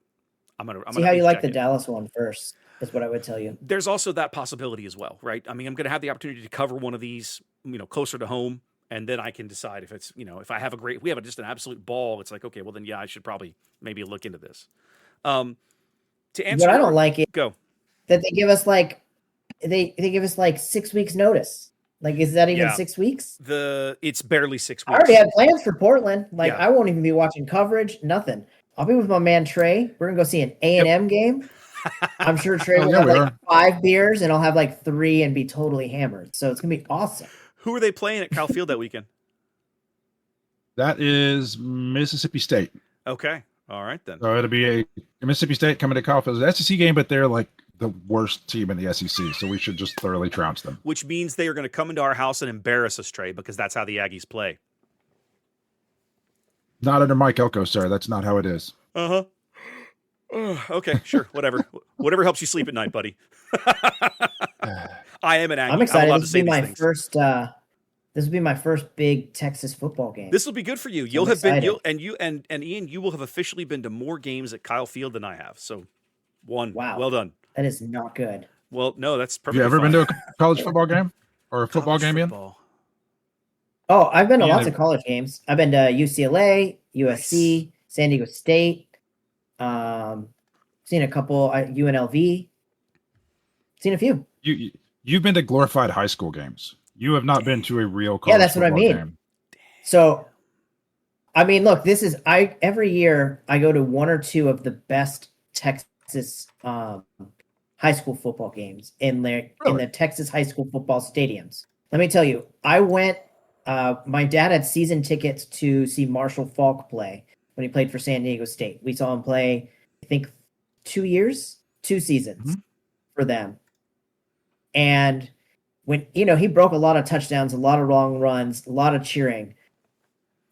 I'm gonna see how you like the Dallas one first. Is what I would tell you. There's also that possibility as well, right? I mean, I'm going to have the opportunity to cover one of these, closer to home, and then I can decide if it's, if I have just an absolute ball. It's like, okay, well then, yeah, I should probably maybe look into this. To answer, what I don't like it go that they give us like they give us like 6 weeks notice. Like, is that even 6 weeks? It's barely 6 weeks. I already had plans for Portland. Like, I won't even be watching coverage. Nothing. I'll be with my man Trey. We're gonna go see an A&M game. I'm sure Trey will have like 5 beers, and I'll have like 3 and be totally hammered. So it's gonna be awesome. Who are they playing at Cal Field that weekend? That is Mississippi State. Okay, all right then. So it'll be a Mississippi State coming to Cal Field. It's an SEC game, but they're like the worst team in the SEC, so we should just thoroughly trounce them. Which means they are going to come into our house and embarrass us, Trey, because that's how the Aggies play. Not under Mike Elko, sir. That's not how it is. Uh-huh. Okay, sure, whatever. Whatever helps you sleep at night, buddy. I am an Aggie. I'm excited. I'm This will be my first. This will be my first big Texas football game. This will be good for you. You'll have been. And Ian, you will have officially been to more games at Kyle Field than I have. So, wow, well done. That is not good. Well, no, that's perfect. Have you ever been to a college football game or a football game, Ian? Oh, I've been to lots of college games. I've been to UCLA, USC, San Diego State. Seen a couple UNLV. Seen a few. You've been to glorified high school games. You have not been to a real college. Yeah, that's what I mean. Game. So, I mean, look, every year I go to 1 or 2 of the best Texas high school football games in the Texas high school football stadiums. Let me tell you, I went. My dad had season tickets to see Marshall Faulk play when he played for San Diego State. We saw him play, I think, 2 seasons for them. And when, he broke a lot of touchdowns, a lot of long runs, a lot of cheering.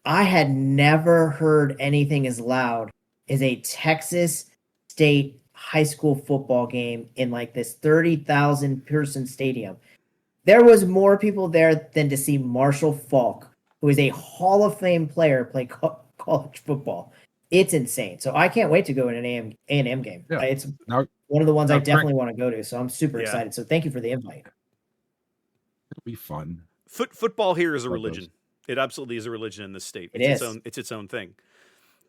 I had never heard anything as loud as a Texas State high school football game in like this 30,000 person stadium. There was more people there than to see Marshall Faulk, who is a Hall of Fame player, play college football. It's insane. So I can't wait to go in an A&M game. Yeah. It's one of the ones I definitely want to go to. So I'm super excited. So thank you for the invite. It'll be fun. Football here is a religion. It absolutely is a religion in this state. It's its own thing.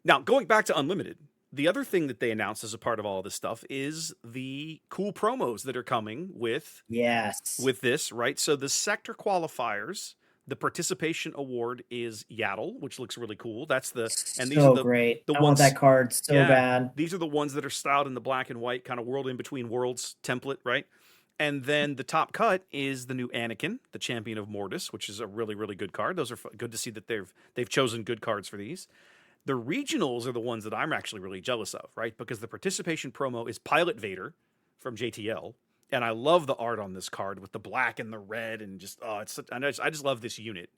Now, going back to Unlimited, the other thing that they announced as a part of all of this stuff is the cool promos that are coming with this, right? So the sector qualifiers, the participation award is Yaddle, which looks really cool. These are the great. I want that card so bad. These are the ones that are styled in the black and white kind of world in between worlds template, right? And then the top cut is the new Anakin, the Champion of Mortis, which is a really, really good card. Those are good to see that they've chosen good cards for these. The regionals are the ones that I'm actually really jealous of, right? Because the participation promo is Pilot Vader from JTL, and I love the art on this card with the black and the red, and just I just love this unit.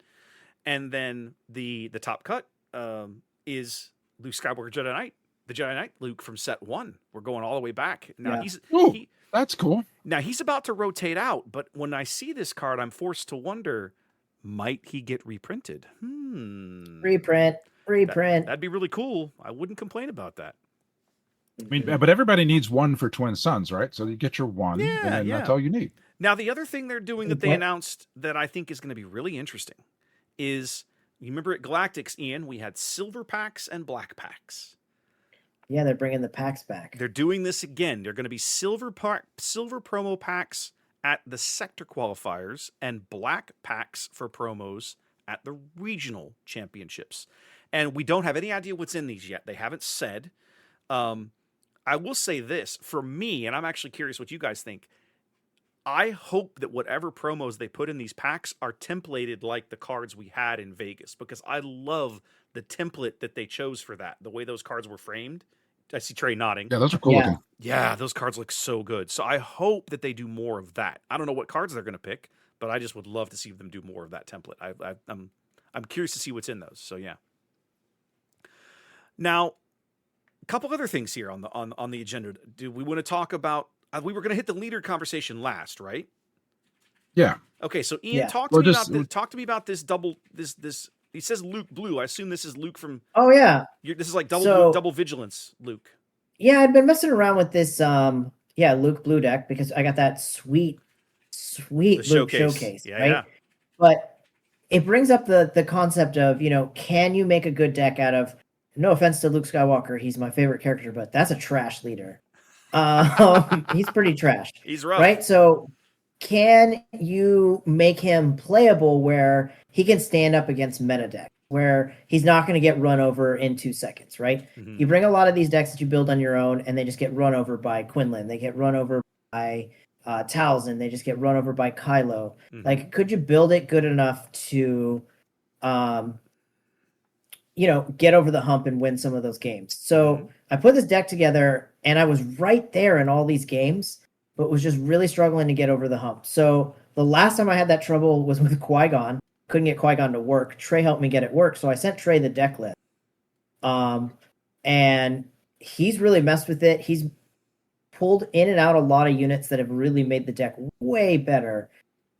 And then the top cut is Luke Skywalker Jedi Knight, the Jedi Knight Luke from set 1. We're going all the way back now. That's cool. Now he's about to rotate out, but when I see this card, I'm forced to wonder: might he get reprinted? Reprint. Reprint. That'd be really cool. I wouldn't complain about that. I mean, but everybody needs one for twin sons, right? So you get your one, Yeah, and then yeah. that's all you need. Now, the other thing they're doing that they What? announced that I think is going to be really interesting is, you remember at Galactics, Ian, we had silver packs and black packs. Yeah, they're bringing the packs back. They're doing this again. They're going to be silver promo packs at the sector qualifiers and black packs for promos at the regional championships. And we don't have any idea what's in these yet. They haven't said. I will say this, for me, and I'm actually curious what you guys think, I hope that whatever promos they put in these packs are templated like the cards we had in Vegas, because I love the template that they chose for that, the way those cards were framed. I see Trey nodding. Yeah, those are cool Yeah. looking. Yeah, those cards look so good. So I hope that they do more of that. I don't know what cards they're going to pick, but I just would love to see them do more of that template. I'm curious to see what's in those. So yeah. Now, a couple other things here on the agenda. Do we want to talk about? We were going to hit the leader conversation last, right? Yeah. Okay, so Ian, Yeah. talk to me about this double. This. He says Luke Blue. I assume this is Luke from. Oh yeah. This is like So- double vigilance, Luke. Yeah, I've been messing around with this Luke Blue deck because I got that sweet The Luke showcase, Yeah, right? yeah. But it brings up the concept of, can you make a good deck out of, no offense to Luke Skywalker, he's my favorite character, but that's a trash leader. He's pretty trash. He's rough. Right? So can you make him playable where he can stand up against meta deck, where he's not going to get run over in 2 seconds, right? Mhm. You bring a lot of these decks that you build on your own, and they just get run over by Quinlan. They get run over by Talzin. They just get run over by Kylo. Mhm. Like, could you build it good enough to, get over the hump and win some of those games? So Mhm. I put this deck together, and I was right there in all these games, but was just really struggling to get over the hump. So the last time I had that trouble was with Qui-Gon. Couldn't get Qui-Gon to work. Trey helped me get it work, so I sent Trey the deck list. And he's really messed with it. He's pulled in and out a lot of units that have really made the deck way better.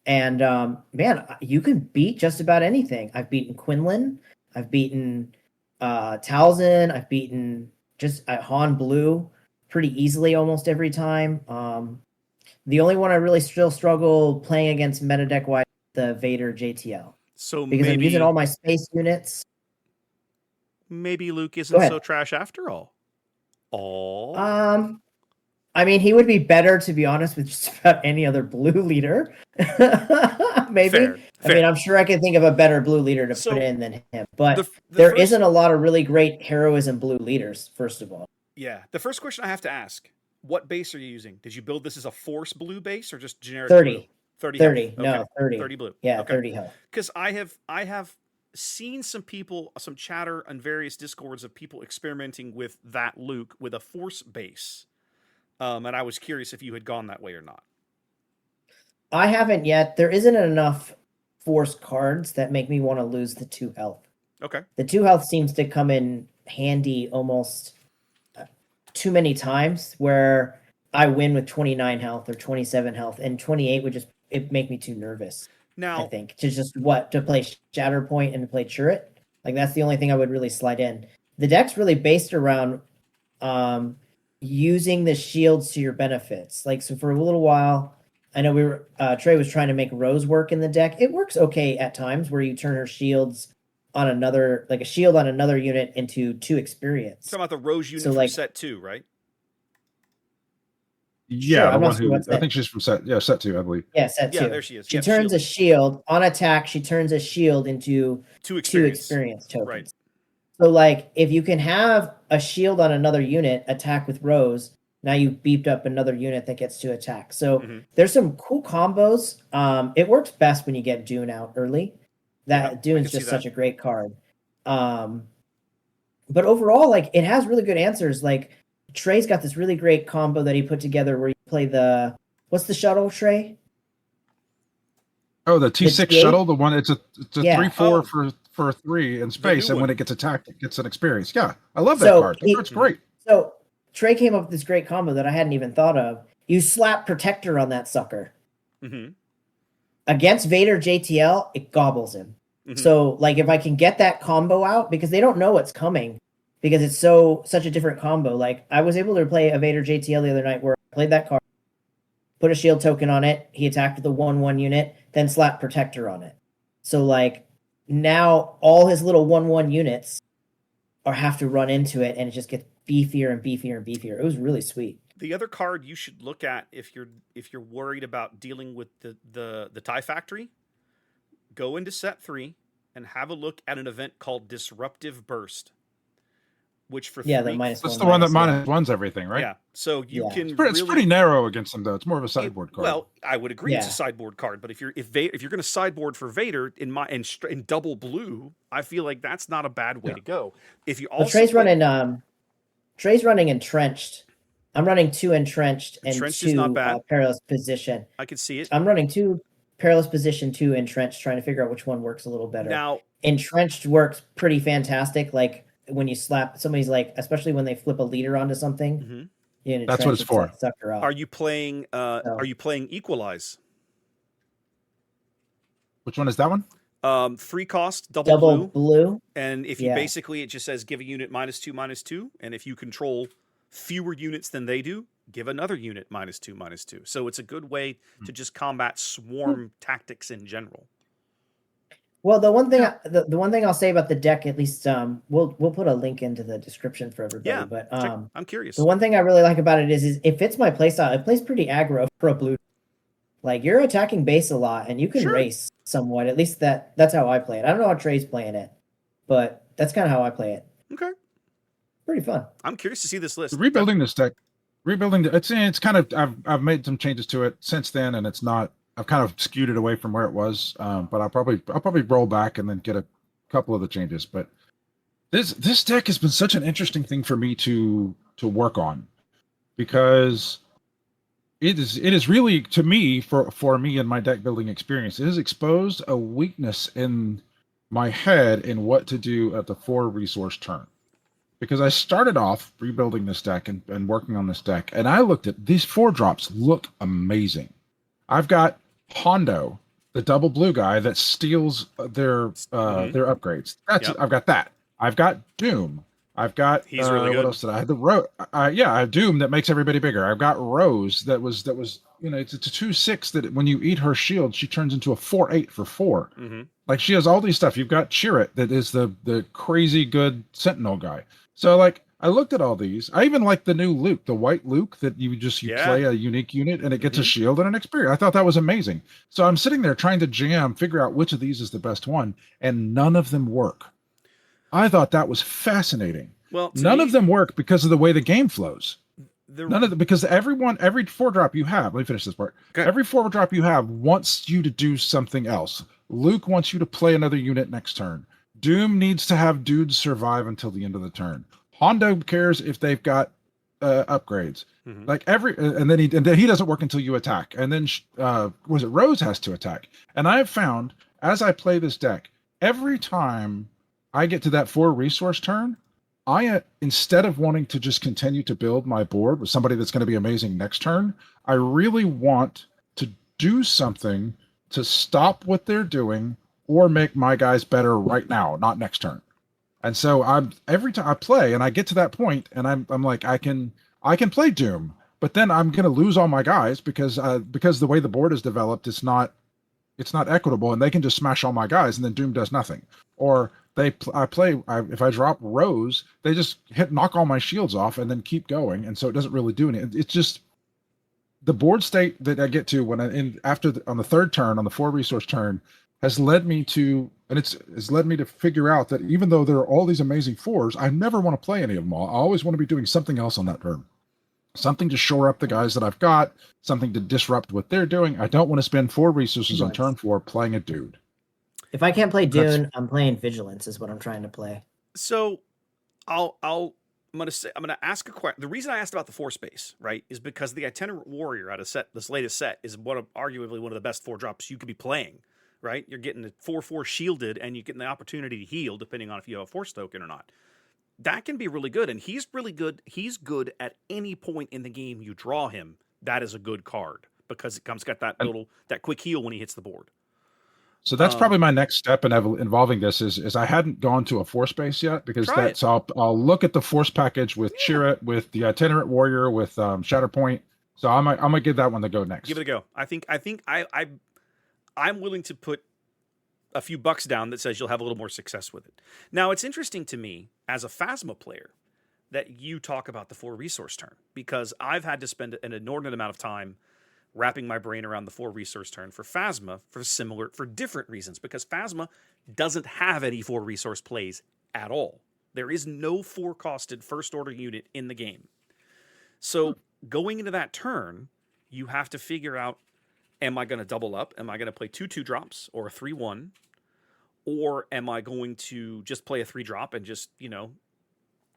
And man, you can beat just about anything. I've beaten Quinlan. I've beaten Talzin. I've beaten just Han Blue pretty easily almost every time. The only one I really still struggle playing against meta deck wise is the Vader JTL. So Because I'm using all my space units. maybe Luke Go isn't ahead. so trash after all. I mean, he would be better, to be honest, with just about any other blue leader. Maybe. Fair. I mean, I'm sure I could think of a better blue leader to So, put in than him. But the there first- isn't a lot of really great heroism blue leaders, first of all. Yeah. The first question I have to ask, what base are you using? Did you build this as a force blue base or just generic 30. blue? 30. 30. health? No, Okay. 30. 30 blue. Yeah, Okay. 30 health. Because I have seen some chatter on various discords of people experimenting with that Luke with a force base. And I was curious if you had gone that way or not. I haven't yet. There isn't enough force cards that make me want to lose the 2 health. Okay. The 2 health seems to come in handy almost too many times, where I win with 29 health or 27 health, and 28 would just make me too nervous. Now, I think to play Shatterpoint and to play Churret. Like, that's the only thing I would really slide in. The deck's really based around using the shields to your benefits. Like, so for a little while, I know Trey was trying to make Rose work in the deck. It works okay at times, where you turn her shields on a shield on another unit into 2 experience. talking about the Rose unit So, from like- set 2, right? Yeah, Sure, the I'm not one sure who what's I that. think she's from set 2, I believe. Yeah, set 2. Yeah, there she is. She Yeah, turns shield. a shield on attack. She turns a shield into 2 2 experience. experience tokens. Right. So, like, if you can have a shield on another unit attack with Rose, now you beeped up another unit that gets to attack. So Mhm. there's some cool combos. It works best when you get Dune out early. Yeah, I Dune's can see just that. such a great card. But overall, like, it has really good answers. Like, Trey's got this really great combo that he put together where you play what's the shuttle, Trey? Oh, the T6 T8? shuttle, the one it's a Yeah. 3/4 Oh. for 3 in space, new and when one. it gets attacked, it gets an experience. Yeah, I love that So card. That he- card's great. So Trey came up with this great combo that I hadn't even thought of. You slap Protector on that sucker. Mm-hmm. Against Vader JTL, it gobbles him. So like if I can get that combo out, because they don't know what's coming, because it's such a different combo. Like I was able to play a Vader JTL the other night where I played that card, put a shield token on it, he attacked with a 1/1 unit, then slapped protector on it. So like now all his little 1/1 units have to run into it, and it just gets beefier and beefier and beefier. It was really sweet. The other card you should look at if you're worried about dealing with the TIE Factory, go into set 3 and have a look at an event called Disruptive Burst, which for Yeah, three, the minus That's one. the one that minus, minus one's everything, right? yeah. So you Yeah. can It's pretty narrow against them, though. It's more of a sideboard card. Well, I would agree it's a Yeah. sideboard card, but if you're going to sideboard for Vader in double blue, I feel like that's not a bad way to go. If you also But Trey's running entrenched. I'm running 2 entrenched and Entrenched 2 is not bad. perilous position. I could see it. I'm running 2 perilous position, 2 entrenched, trying to figure out which one works a little better. Now, Entrenched works pretty fantastic. Like when you slap somebody's, like, especially when they flip a leader onto something. mhm. That's what it's for. Sucker up. Are you playing Equalize? Which one is that one? 3 cost, double Double blue. blue? And if you Yeah. basically, it just says give a unit -2/-2, and if you control fewer units than they do, give another unit -2/-2. So it's a good way to just combat swarm tactics in general. Well, the one thing the one thing I'll say about the deck, at least, we'll put a link into the description for everybody. Yeah, But I'm curious. the one thing I really like about it is it fits my playstyle. It plays pretty aggro for a blue. Like you're attacking base a lot, and you can Sure. race somewhat. At least that's how I play it. I don't know how Trey's playing it, but that's kind of how I play it. Okay, Pretty fun. I'm curious to see this list. Rebuilding this deck, it's kind of I've made some changes to it since then, and it's not. I've kind of skewed it away from where it was, but I'll probably roll back and then get a couple of the changes. But this deck has been such an interesting thing for me to work on, because it is really, to me, for me and my deck building experience, it has exposed a weakness in my head in what to do at the 4 resource turn. Because I started off rebuilding this deck and working on this deck, and I looked at these 4 drops look amazing. I've got Hondo, the double blue guy that steals their upgrades. I've got that. I've got Doom. I've got He's really good. What else did I have? I have Doom that makes everybody bigger. I've got Rose that was it's a 2/6 that when you eat her shield, she turns into a 4/8 for 4. Mm-hmm. Like she has all these stuff. You've got Chirrut that is the crazy good Sentinel guy. So like I looked at all these. I even like the new Luke, the white Luke that you play a unique unit and it gets a shield and an experience. I thought that was amazing. So I'm sitting there trying to figure out which of these is the best one, and none of them work. I thought that was fascinating. Well, none of them work because of the way the game flows. Because every 4-drop you have, let me finish this part. Okay. Every 4-drop you have wants you to do something else. Luke wants you to play another unit next turn. Doom needs to have dudes survive until the end of the turn. Hondo cares if they've got upgrades. Mm-hmm. Like and then he doesn't work until you attack. And then Rose has to attack. And I have found as I play this deck, every time I get to that 4 resource turn, I instead of wanting to just continue to build my board with somebody that's going to be amazing next turn, I really want to do something to stop what they're doing or make my guys better right now, not next turn. And so every time I play and I get to that point and I'm like, I can play Doom, but then I'm going to lose all my guys because the way the board is developed, it's not equitable, and they can just smash all my guys and then Doom does nothing. Or if I drop Rose, they just knock all my shields off and then keep going, and so it doesn't really do anything. It's just the board state that I get to when on the 3rd turn, on the 4 resource turn, has led me to figure out that even though there are all these amazing 4s, I never want to play any of them all. I always want to be doing something else on that turn. Something to shore up the guys that I've got, something to disrupt what they're doing. I don't want to spend 4 resources on turn 4 playing a dude. If I can't play Dune, I'm playing Vigilance is what I'm trying to play. So I'm gonna ask a question. The reason I asked about the 4 space, right, is because the Itinerant Warrior out of this latest set is arguably one of the best 4-drops you could be playing. Right, you're getting a 4/4 shielded, and you're getting the opportunity to heal, depending on if you have a Force token or not. That can be really good, and he's really good. He's good at any point in the game you draw him. That is a good card because it got that quick heal when he hits the board. So that's probably my next step in involving this is I hadn't gone to a force base yet because Try it. I'll look at the force package with Chirrut, with the itinerant warrior, with Shatterpoint. So I might give that one the go next. Give it a go. I'm willing to put a few bucks down that says you'll have a little more success with it. Now, it's interesting to me as a Phasma player that you talk about the 4 resource turn, because I've had to spend an inordinate amount of time wrapping my brain around the 4 resource turn for Phasma for different reasons, because Phasma doesn't have any 4 resource plays at all. There is no 4 costed first order unit in the game. So going into that turn, you have to figure out, am I going to double up? Am I going to play 2 2-drops or a 3-1? Or am I going to just play a 3-drop and just,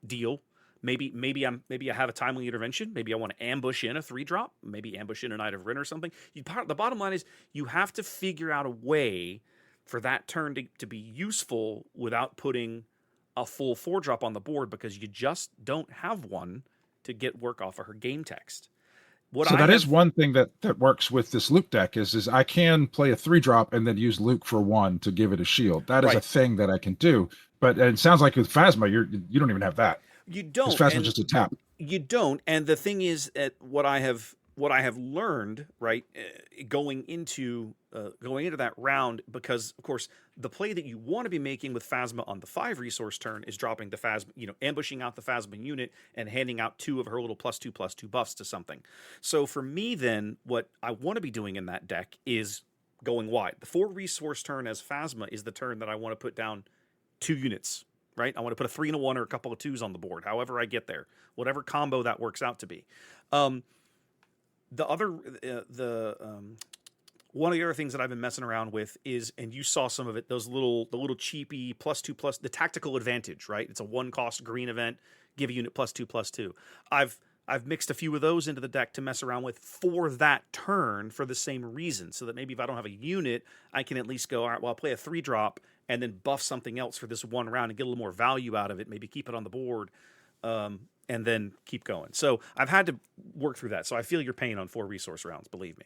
deal? Maybe I have a timely intervention. Maybe I want to ambush in a 3-drop. Maybe ambush in a Knight of Rin or something. The bottom line is you have to figure out a way for that turn to be useful without putting a full 4-drop on the board, because you just don't have one to get work off of her game text. That is one thing that works with this Luke deck is I can play a 3-drop and then use Luke for 1 to give it a shield. That is a thing that I can do. But it sounds like with Phasma, you don't even have that. You don't. Phasma's just a tap. You don't. And the thing is, what I have learned, right, going into that round, because of course the play that you want to be making with Phasma on the 5 resource turn is dropping the Phasma, ambushing out the Phasma unit and handing out 2 of her little +2/+2 buffs to something. So for me, then, what I want to be doing in that deck is going wide. The 4 resource turn as Phasma is the turn that I want to put down 2 units. Right, I want to put a 3 and a 1 or a couple of 2s on the board. However I get there, whatever combo that works out to be. One of the other things that I've been messing around with is, and you saw some of it, the little cheapy +2/+, the tactical advantage, right? It's a 1-cost green event, give a unit +2/+2. I've mixed a few of those into the deck to mess around with for that turn for the same reason, so that maybe if I don't have a unit, I can at least go, all right, well, I'll play a 3-drop and then buff something else for this one round and get a little more value out of it, maybe keep it on the board, and then keep going. So I've had to work through that. So I feel your pain on 4 resource rounds, believe me.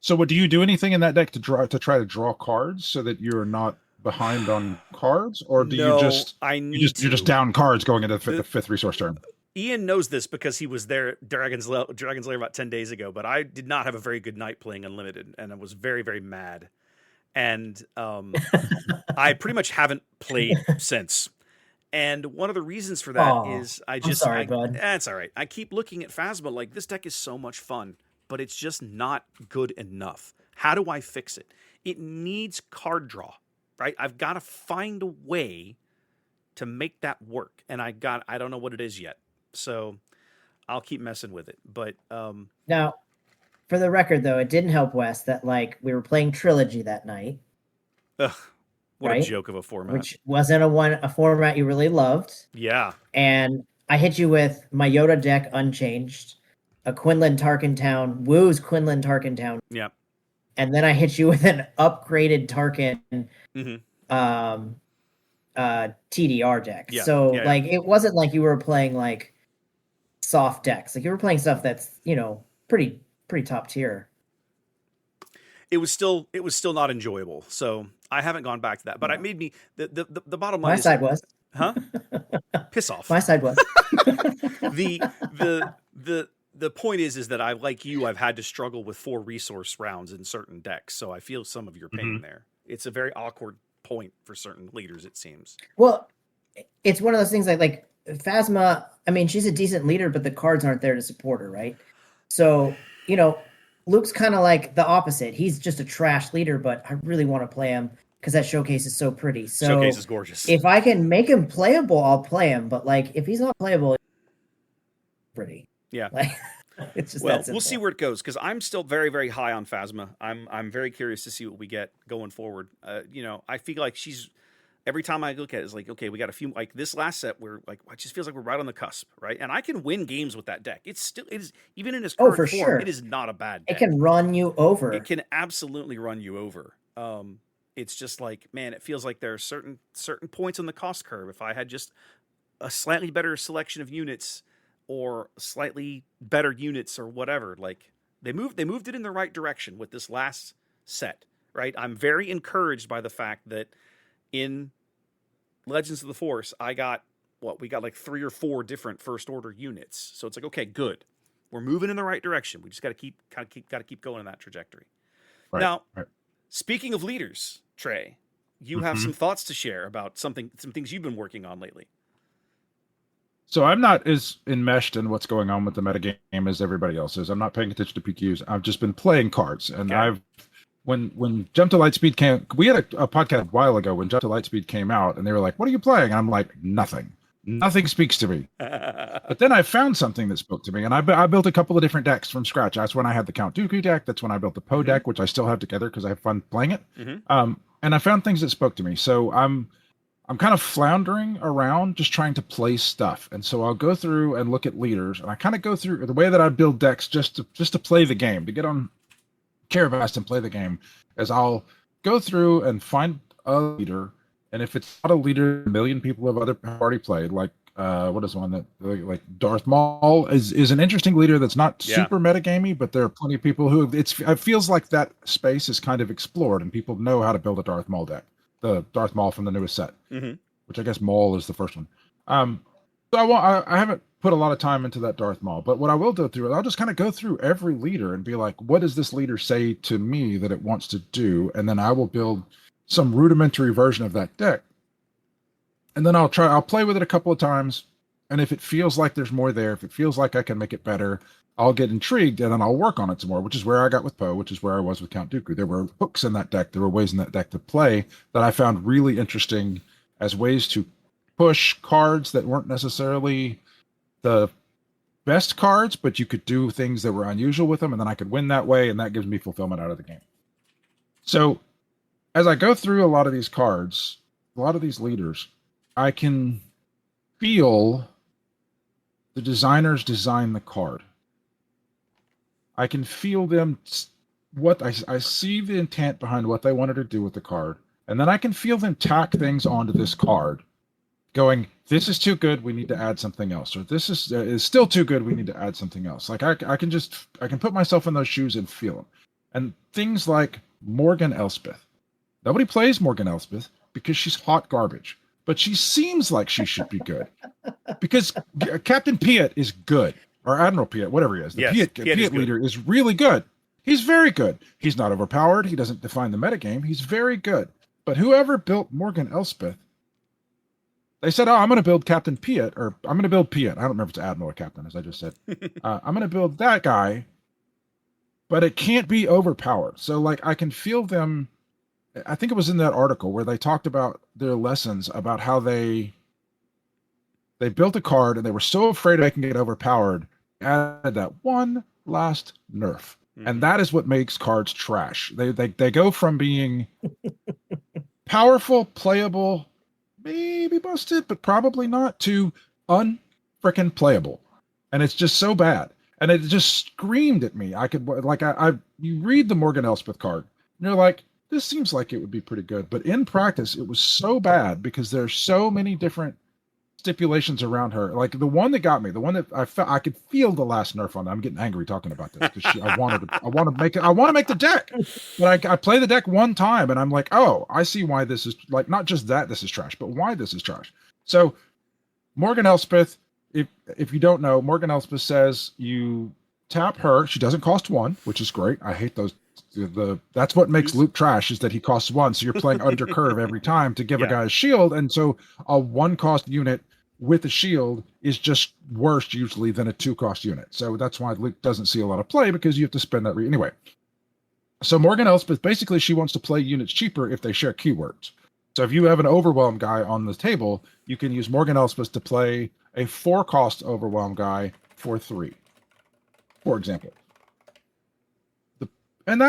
So do you do anything in that deck to try to draw cards so that you're not behind on cards, or do you just you're just down cards going into the 5th resource turn? Ian knows this because he was there at Dragon's Lair about 10 days ago, but I did not have a very good night playing Unlimited, and I was very, very mad. And I pretty much haven't played since. And one of the reasons for that is I'm sorry, bud. That's all right. I keep looking at Phasma like, this deck is so much fun, but it's just not good enough. How do I fix it? It needs card draw, right? I've got to find a way to make that work. And I don't know what it is yet. So I'll keep messing with it. But now, for the record, though, it didn't help Wes that we were playing Trilogy that night. Ugh, what a joke of a format. Which wasn't a format you really loved. Yeah. And I hit you with my Yoda deck unchanged, a Quinlan Tarkentown, Woo's Quinlan Tarkentown. Yeah. And then I hit you with an upgraded Tarkin TDR deck. Yeah. So yeah. it wasn't like you were playing soft decks. You were playing stuff that's, pretty top tier. It was still not enjoyable. So I haven't gone back to that. But it made me the bottom line. My side was. Huh? Piss off. My side was. The point is that I, like you, I've had to struggle with 4 resource rounds in certain decks. So I feel some of your pain there. It's a very awkward point for certain leaders, it seems. Well, it's one of those things like Phasma, I mean, she's a decent leader, but the cards aren't there to support her, right? So, Luke's kind of like the opposite. He's just a trash leader, but I really want to play him because that showcase is so pretty. So showcase is gorgeous. If I can make him playable, I'll play him. But if he's not playable, pretty. Yeah. It's just well, we'll see where it goes, because I'm still very, very high on Phasma. I'm very curious to see what we get going forward. I feel like she's, every time I look at it, it's like, okay, we got a few, this last set where it just feels like we're right on the cusp, right? And I can win games with that deck. It is even in its current form, sure. It is not a bad deck. It can run you over. It can absolutely run you over. It's just man, it feels like there are certain points on the cost curve. If I had just a slightly better selection of units, or slightly better units, or whatever, they moved it in the right direction with this last set. right? I'm very encouraged by the fact that in Legends of the Force, we got like 3 or 4 different first order units. So it's like, okay, good. We're moving in the right direction. We just got to keep going in that trajectory. Right, now, right. Speaking of leaders, Trey, you have some thoughts to share about some things you've been working on lately. So I'm not as enmeshed in what's going on with the metagame as everybody else is. I'm not paying attention to PQs. I've just been playing cards, and when Jump to Lightspeed came, we had a podcast a while ago when Jump to Lightspeed came out, and they were like, "What are you playing?" I'm like, "Nothing. Nothing speaks to me." But then I found something that spoke to me, and I built a couple of different decks from scratch. That's when I had the Count Dooku deck. That's when I built the Poe deck, which I still have together because I have fun playing it. And I found things that spoke to me. So I'm kind of floundering around just trying to play stuff. And so I'll go through and look at leaders, and I kind of go through the way that I build decks just to play the game, to get on Caravast and play the game, as I'll go through and find a leader. And if it's not a leader, a million people have already played, like what is one that like Darth Maul is an interesting leader that's not super metagamey, but there are plenty of people who it feels like that space is kind of explored and people know how to build a Darth Maul deck. The Darth Maul from the newest set, which I guess Maul is the first one. So I haven't put a lot of time into that Darth Maul, but what I will go through, I'll just kind of go through every leader and be like, what does this leader say to me that it wants to do? And then I will build some rudimentary version of that deck. And then I'll play with it a couple of times. And if it feels like there's more there, if it feels like I can make it better, I'll get intrigued and then I'll work on it some more, which is where I got with Poe, which is where I was with Count Dooku. There were hooks in that deck. There were ways in that deck to play that I found really interesting as ways to push cards that weren't necessarily the best cards, but you could do things that were unusual with them, and then I could win that way, and that gives me fulfillment out of the game. So as I go through a lot of these cards, a lot of these leaders, I can feel the designers design the card. I can feel them, what I see the intent behind what they wanted to do with the card, and then I can feel them tack things onto this card, going, this is too good, we need to add something else, or this is still too good, we need to add something else. Like I can put myself in those shoes and feel them. And things like Morgan Elspeth. Nobody plays Morgan Elspeth because she's hot garbage, but she seems like she should be good because Captain Piet is good, or Admiral Piet, whatever he is. The Piet leader is really good. He's very good. He's not overpowered. He doesn't define the metagame. He's very good. But whoever built Morgan Elspeth, they said, oh, I'm going to build Captain Piet, or I'm going to build Piet. I don't remember if it's Admiral or Captain, as I just said. I'm going to build that guy, but it can't be overpowered. So, like, I can feel them. I think it was in that article where they talked about their lessons about how they built a card and they were so afraid of making it overpowered, added that one last nerf. And that is what makes cards trash. They go from being powerful, playable, maybe busted, but probably not, to unfrickin' playable. And it's just so bad. And it just screamed at me. You read the Morgan Elspeth card, and you're like, this seems like it would be pretty good. But in practice, it was so bad because there's so many different stipulations around her. Like the one that got me, the one that I felt I could feel the last nerf on. I'm getting angry talking about this because I want to make the deck, but I play the deck one time and I'm like, oh, I see why this is, like, not just that this is trash, but why this is trash. So Morgan Elspeth, if you don't know, Morgan Elspeth says you tap her. She doesn't cost 1, which is great. I hate those. That's what makes Luke trash, is that he costs 1, so you're playing under curve every time to give a guy a shield, and so a 1-cost unit with a shield is just worse usually than a 2-cost unit. So that's why Luke doesn't see a lot of play, because you have to spend that anyway. So Morgan Elspeth, basically she wants to play units cheaper if they share keywords. So if you have an Overwhelm guy on the table, you can use Morgan Elspeth to play a 4-cost Overwhelm guy for 3, for example. And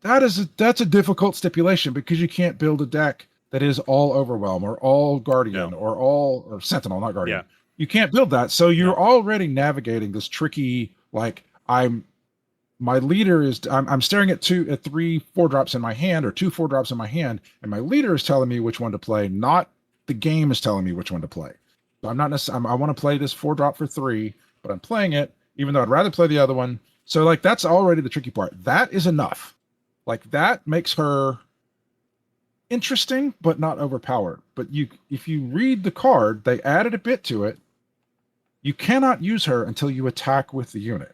that's a difficult stipulation, because you can't build a deck that is all Overwhelm or all Guardian or Sentinel, not Guardian. Yeah. You can't build that. So you're already navigating this tricky, like, my leader is, I'm staring at 3 4-drops in my hand, or 2 4-drops in my hand, and my leader is telling me which one to play, not the game is telling me which one to play. So I'm not necessarily, I want to play this 4-drop for 3, but I'm playing it, even though I'd rather play the other one. So, like, that's already the tricky part. That is enough. Like, that makes her interesting, but not overpowered. But if you read the card, they added a bit to it. You cannot use her until you attack with the unit.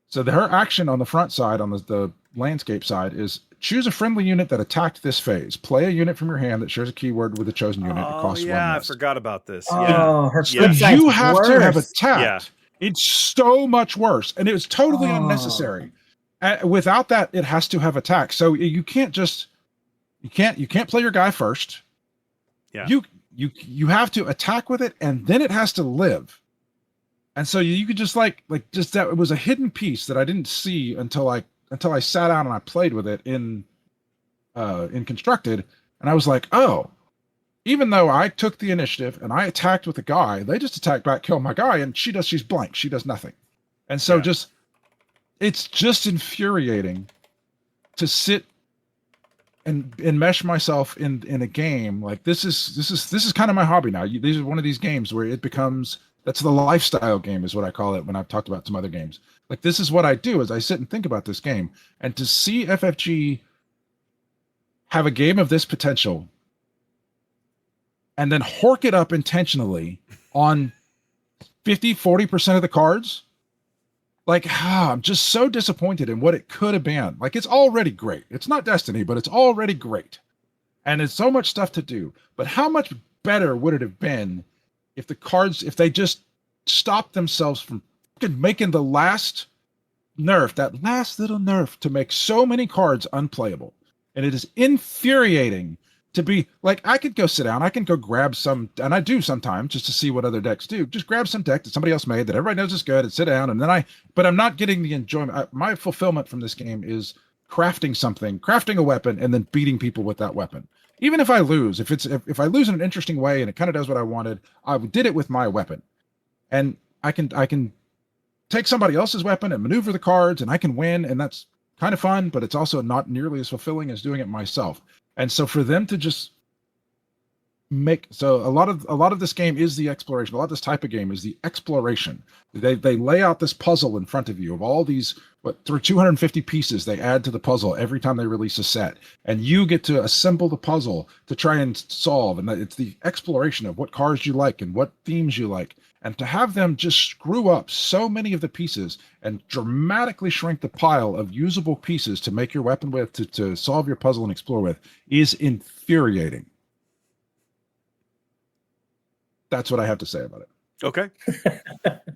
So her action on the front side, on the landscape side, is choose a friendly unit that attacked this phase. Play a unit from your hand that shares a keyword with a chosen unit. It costs one I less. forgot about this. Oh, her flip Yeah. side's You have to have worse. attacked. It's so much worse, and it was totally unnecessary. Without that, it has to have attack. So you can't just you can't play your guy first. Yeah. You have to attack with it, and then it has to live. And so you could just like just that, it was a hidden piece that I didn't see until I sat down and I played with it in Constructed, and I was like, oh, even though I took the initiative and I attacked with the guy, they just attacked back, kill my guy, and she's blank. She does nothing. And so it's just infuriating to sit and mesh myself in a game. Like this is kind of my hobby now. These are one of these games where it becomes, that's the lifestyle game is what I call it when I've talked about some other games. Like this is what I do, is I sit and think about this game, and to see FFG have a game of this potential and then hork it up intentionally on 40% of the cards. Like, I'm just so disappointed in what it could have been. Like, it's already great. It's not Destiny, but it's already great. And there's so much stuff to do. But how much better would it have been if they just stopped themselves from making the last nerf, that last little nerf, to make so many cards unplayable. And it is infuriating to be like, I could go sit down, I can go grab some, and I do sometimes just to see what other decks do. Just grab some deck that somebody else made that everybody knows is good and sit down. And then but I'm not getting the enjoyment. My fulfillment from this game is crafting a weapon and then beating people with that weapon. Even if I lose, if I lose in an interesting way and it kind of does what I wanted, I did it with my weapon. And I can take somebody else's weapon and maneuver the cards and I can win. And that's kind of fun, but it's also not nearly as fulfilling as doing it myself. And so for them to just a lot of this game is the exploration. A lot of this type of game is the exploration. They lay out this puzzle in front of you of all these, through 250 pieces they add to the puzzle every time they release a set. And you get to assemble the puzzle to try and solve. And it's the exploration of what cards you like and what themes you like. And to have them just screw up so many of the pieces and dramatically shrink the pile of usable pieces to make your weapon with, to solve your puzzle and explore with, is infuriating. That's what I have to say about it. Okay.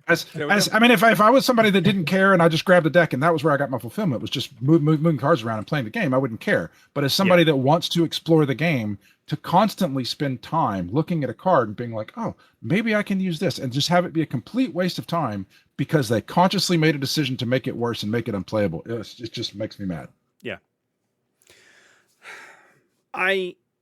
I mean, if I was somebody that didn't care and I just grabbed a deck and that was where I got my fulfillment, was just moving cards around and playing the game, I wouldn't care. But as somebody that wants to explore the game, to constantly spend time looking at a card and being like, oh, maybe I can use this, and just have it be a complete waste of time because they consciously made a decision to make it worse and make it unplayable, it just makes me mad. Yeah.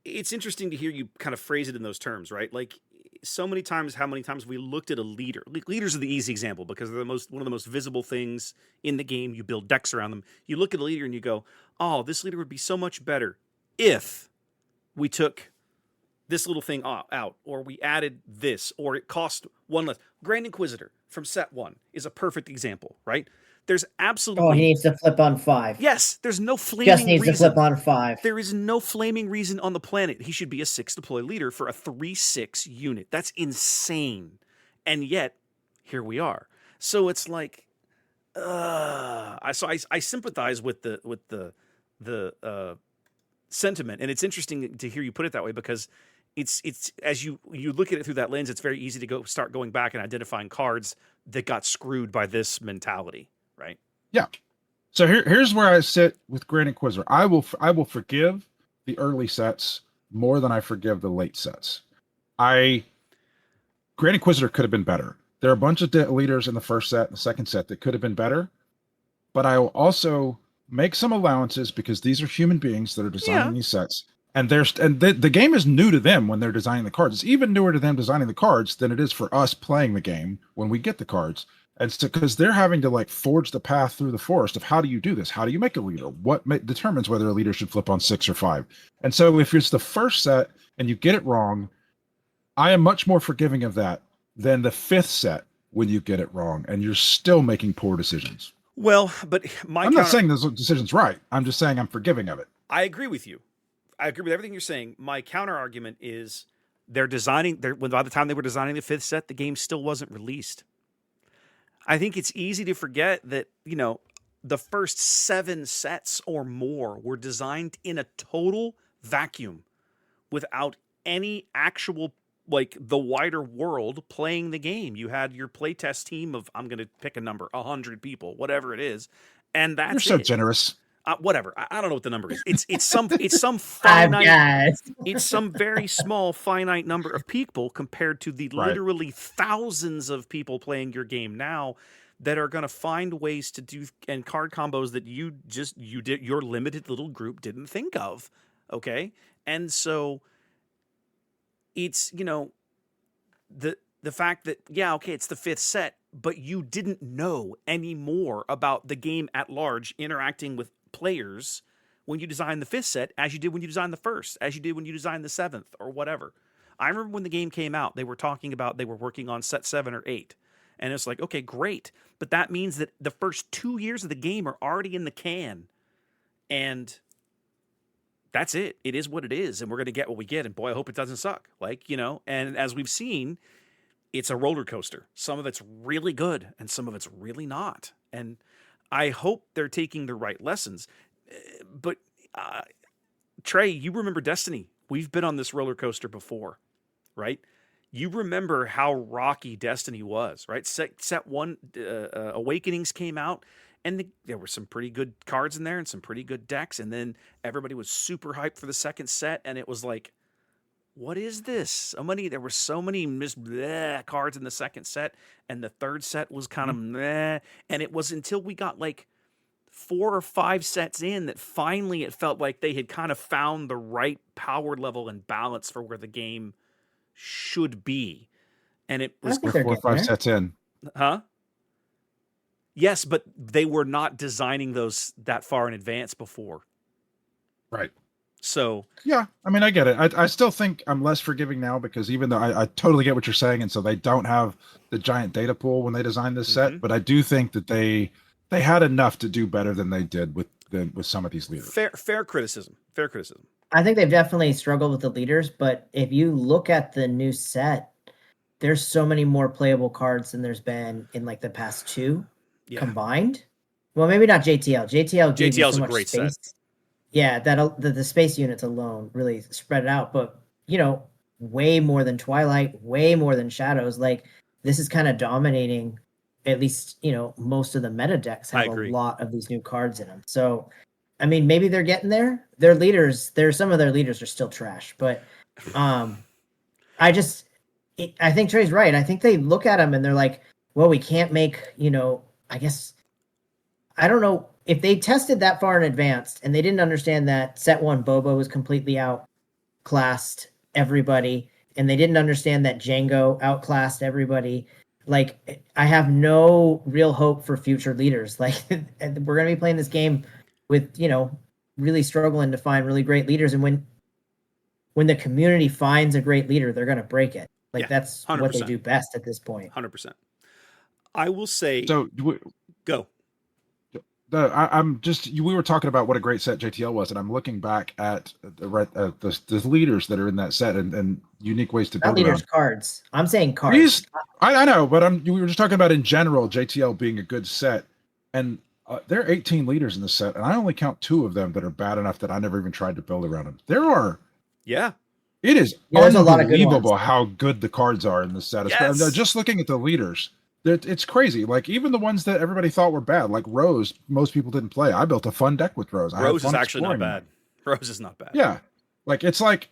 It's interesting to hear you kind of phrase it in those terms, right? Like, so many times, how many times we looked at a leader. Leaders are the easy example because they're one of the most visible things in the game. You build decks around them. You look at a leader and you go, oh, this leader would be so much better if we took this little thing out, or we added this, or it cost one less. Grand Inquisitor from set 1 is a perfect example, right? There's absolutely... Oh, he needs to flip on 5. Yes, there's no flaming Just needs reason. to flip on 5. There is no flaming reason on the planet he should be a 6 deploy leader for a 3/6 unit. That's insane. And yet, here we are. So it's like, I sympathize with the sentiment, and it's interesting to hear you put it that way because it's as you look at it through that lens, it's very easy to start going back and identifying cards that got screwed by this mentality, right? Yeah. So here's where I sit with Grand Inquisitor. I will forgive the early sets more than I forgive the late sets. Grand Inquisitor could have been better. There are a bunch of leaders in the first set and the second set that could have been better, but I will also make some allowances because these are human beings that are designing these sets. And the game is new to them when they're designing the cards. It's even newer to them designing the cards than it is for us playing the game when we get the cards. And so, because they're having to forge the path through the forest of how do you do this? How do you make a leader? What determines whether a leader should flip on 6 or 5? And so if it's the first set and you get it wrong, I am much more forgiving of that than the 5th set when you get it wrong and you're still making poor decisions. Well, but I'm not saying those decisions right. I'm just saying I'm forgiving of it. I agree with you. I agree with everything you're saying. My counter argument is by the time they were designing the fifth set, the game still wasn't released. I think it's easy to forget that, the first 7 sets or more were designed in a total vacuum without any actual, like, the wider world playing the game. You had your playtest team of, I'm going to pick a number, 100 people, whatever it is. And that's You're so it. generous. Whatever. I don't know what the number is. It's some Five finite. guys. It's some very small finite number of people compared to the literally thousands of people playing your game now that are going to find ways to do and card combos that your limited little group didn't think of. Okay. And so it's, the fact that, it's the fifth set, but you didn't know any more about the game at large interacting with players when you designed the fifth set as you did when you designed the first, as you did when you designed the seventh or whatever. I remember when the game came out, they were talking about they were working on set 7 or 8. And it's like, okay, great. But that means that the first 2 years of the game are already in the can. And that's it. It is what it is. And we're going to get what we get. And boy, I hope it doesn't suck. And as we've seen, it's a roller coaster. Some of it's really good and some of it's really not. And I hope they're taking the right lessons. But Trey, you remember Destiny. We've been on this roller coaster before, right? You remember how rocky Destiny was, right? Set 1, Awakenings came out, and there were some pretty good cards in there and some pretty good decks. And then everybody was super hyped for the second set, and it was like, what is this? There were so many cards in the second set, and the third set was kind of meh. And it was until we got like 4 or 5 sets in that finally it felt like they had kind of found the right power level and balance for where the game should be. And it was 4 or 5 sets in. Huh? Yes, but they were not designing those that far in advance before. Right. So yeah, I mean, I get it. I still think I'm less forgiving now because even though I totally get what you're saying, and so they don't have the giant data pool when they designed this set, but I do think that they had enough to do better than they did with some of these leaders. Fair criticism. Fair criticism. I think they've definitely struggled with the leaders, but if you look at the new set, there's so many more playable cards than there's been in like the past 2 combined. Well, maybe not JTL. JTL gave you JTL's so a much great space. set. Yeah, the space units alone really spread it out, but way more than Twilight, way more than Shadows. Like, this is kind of dominating. At least most of the meta decks have a lot of these new cards in them. So, I mean, maybe they're getting there. Their leaders, some of their leaders are still trash, but I think Trey's right. I think they look at them and they're like, well, we can't make I guess I don't know. If they tested that far in advance and they didn't understand that set 1 Bobo was completely outclassed everybody, and they didn't understand that Django outclassed everybody, like, I have no real hope for future leaders. Like, we're going to be playing this game with, really struggling to find really great leaders. And when the community finds a great leader, they're going to break it. Like, that's 100%. What they do best at this point. 100%. I will say, so go. We were talking about what a great set JTL was, and I'm looking back at the leaders that are in that set and unique ways to build leaders cards. I'm saying cards. I know, but we were just talking about in general JTL being a good set, and there are 18 leaders in the set, and I only count 2 of them that are bad enough that I never even tried to build around them. There are, it is unbelievable how good the cards are in the set. Yes. Just looking at the leaders. It's crazy. Like, even the ones that everybody thought were bad, like Rose, most people didn't play. I built a fun deck with Rose. Rose is actually not bad. Rose is not bad. Yeah. Like, it's like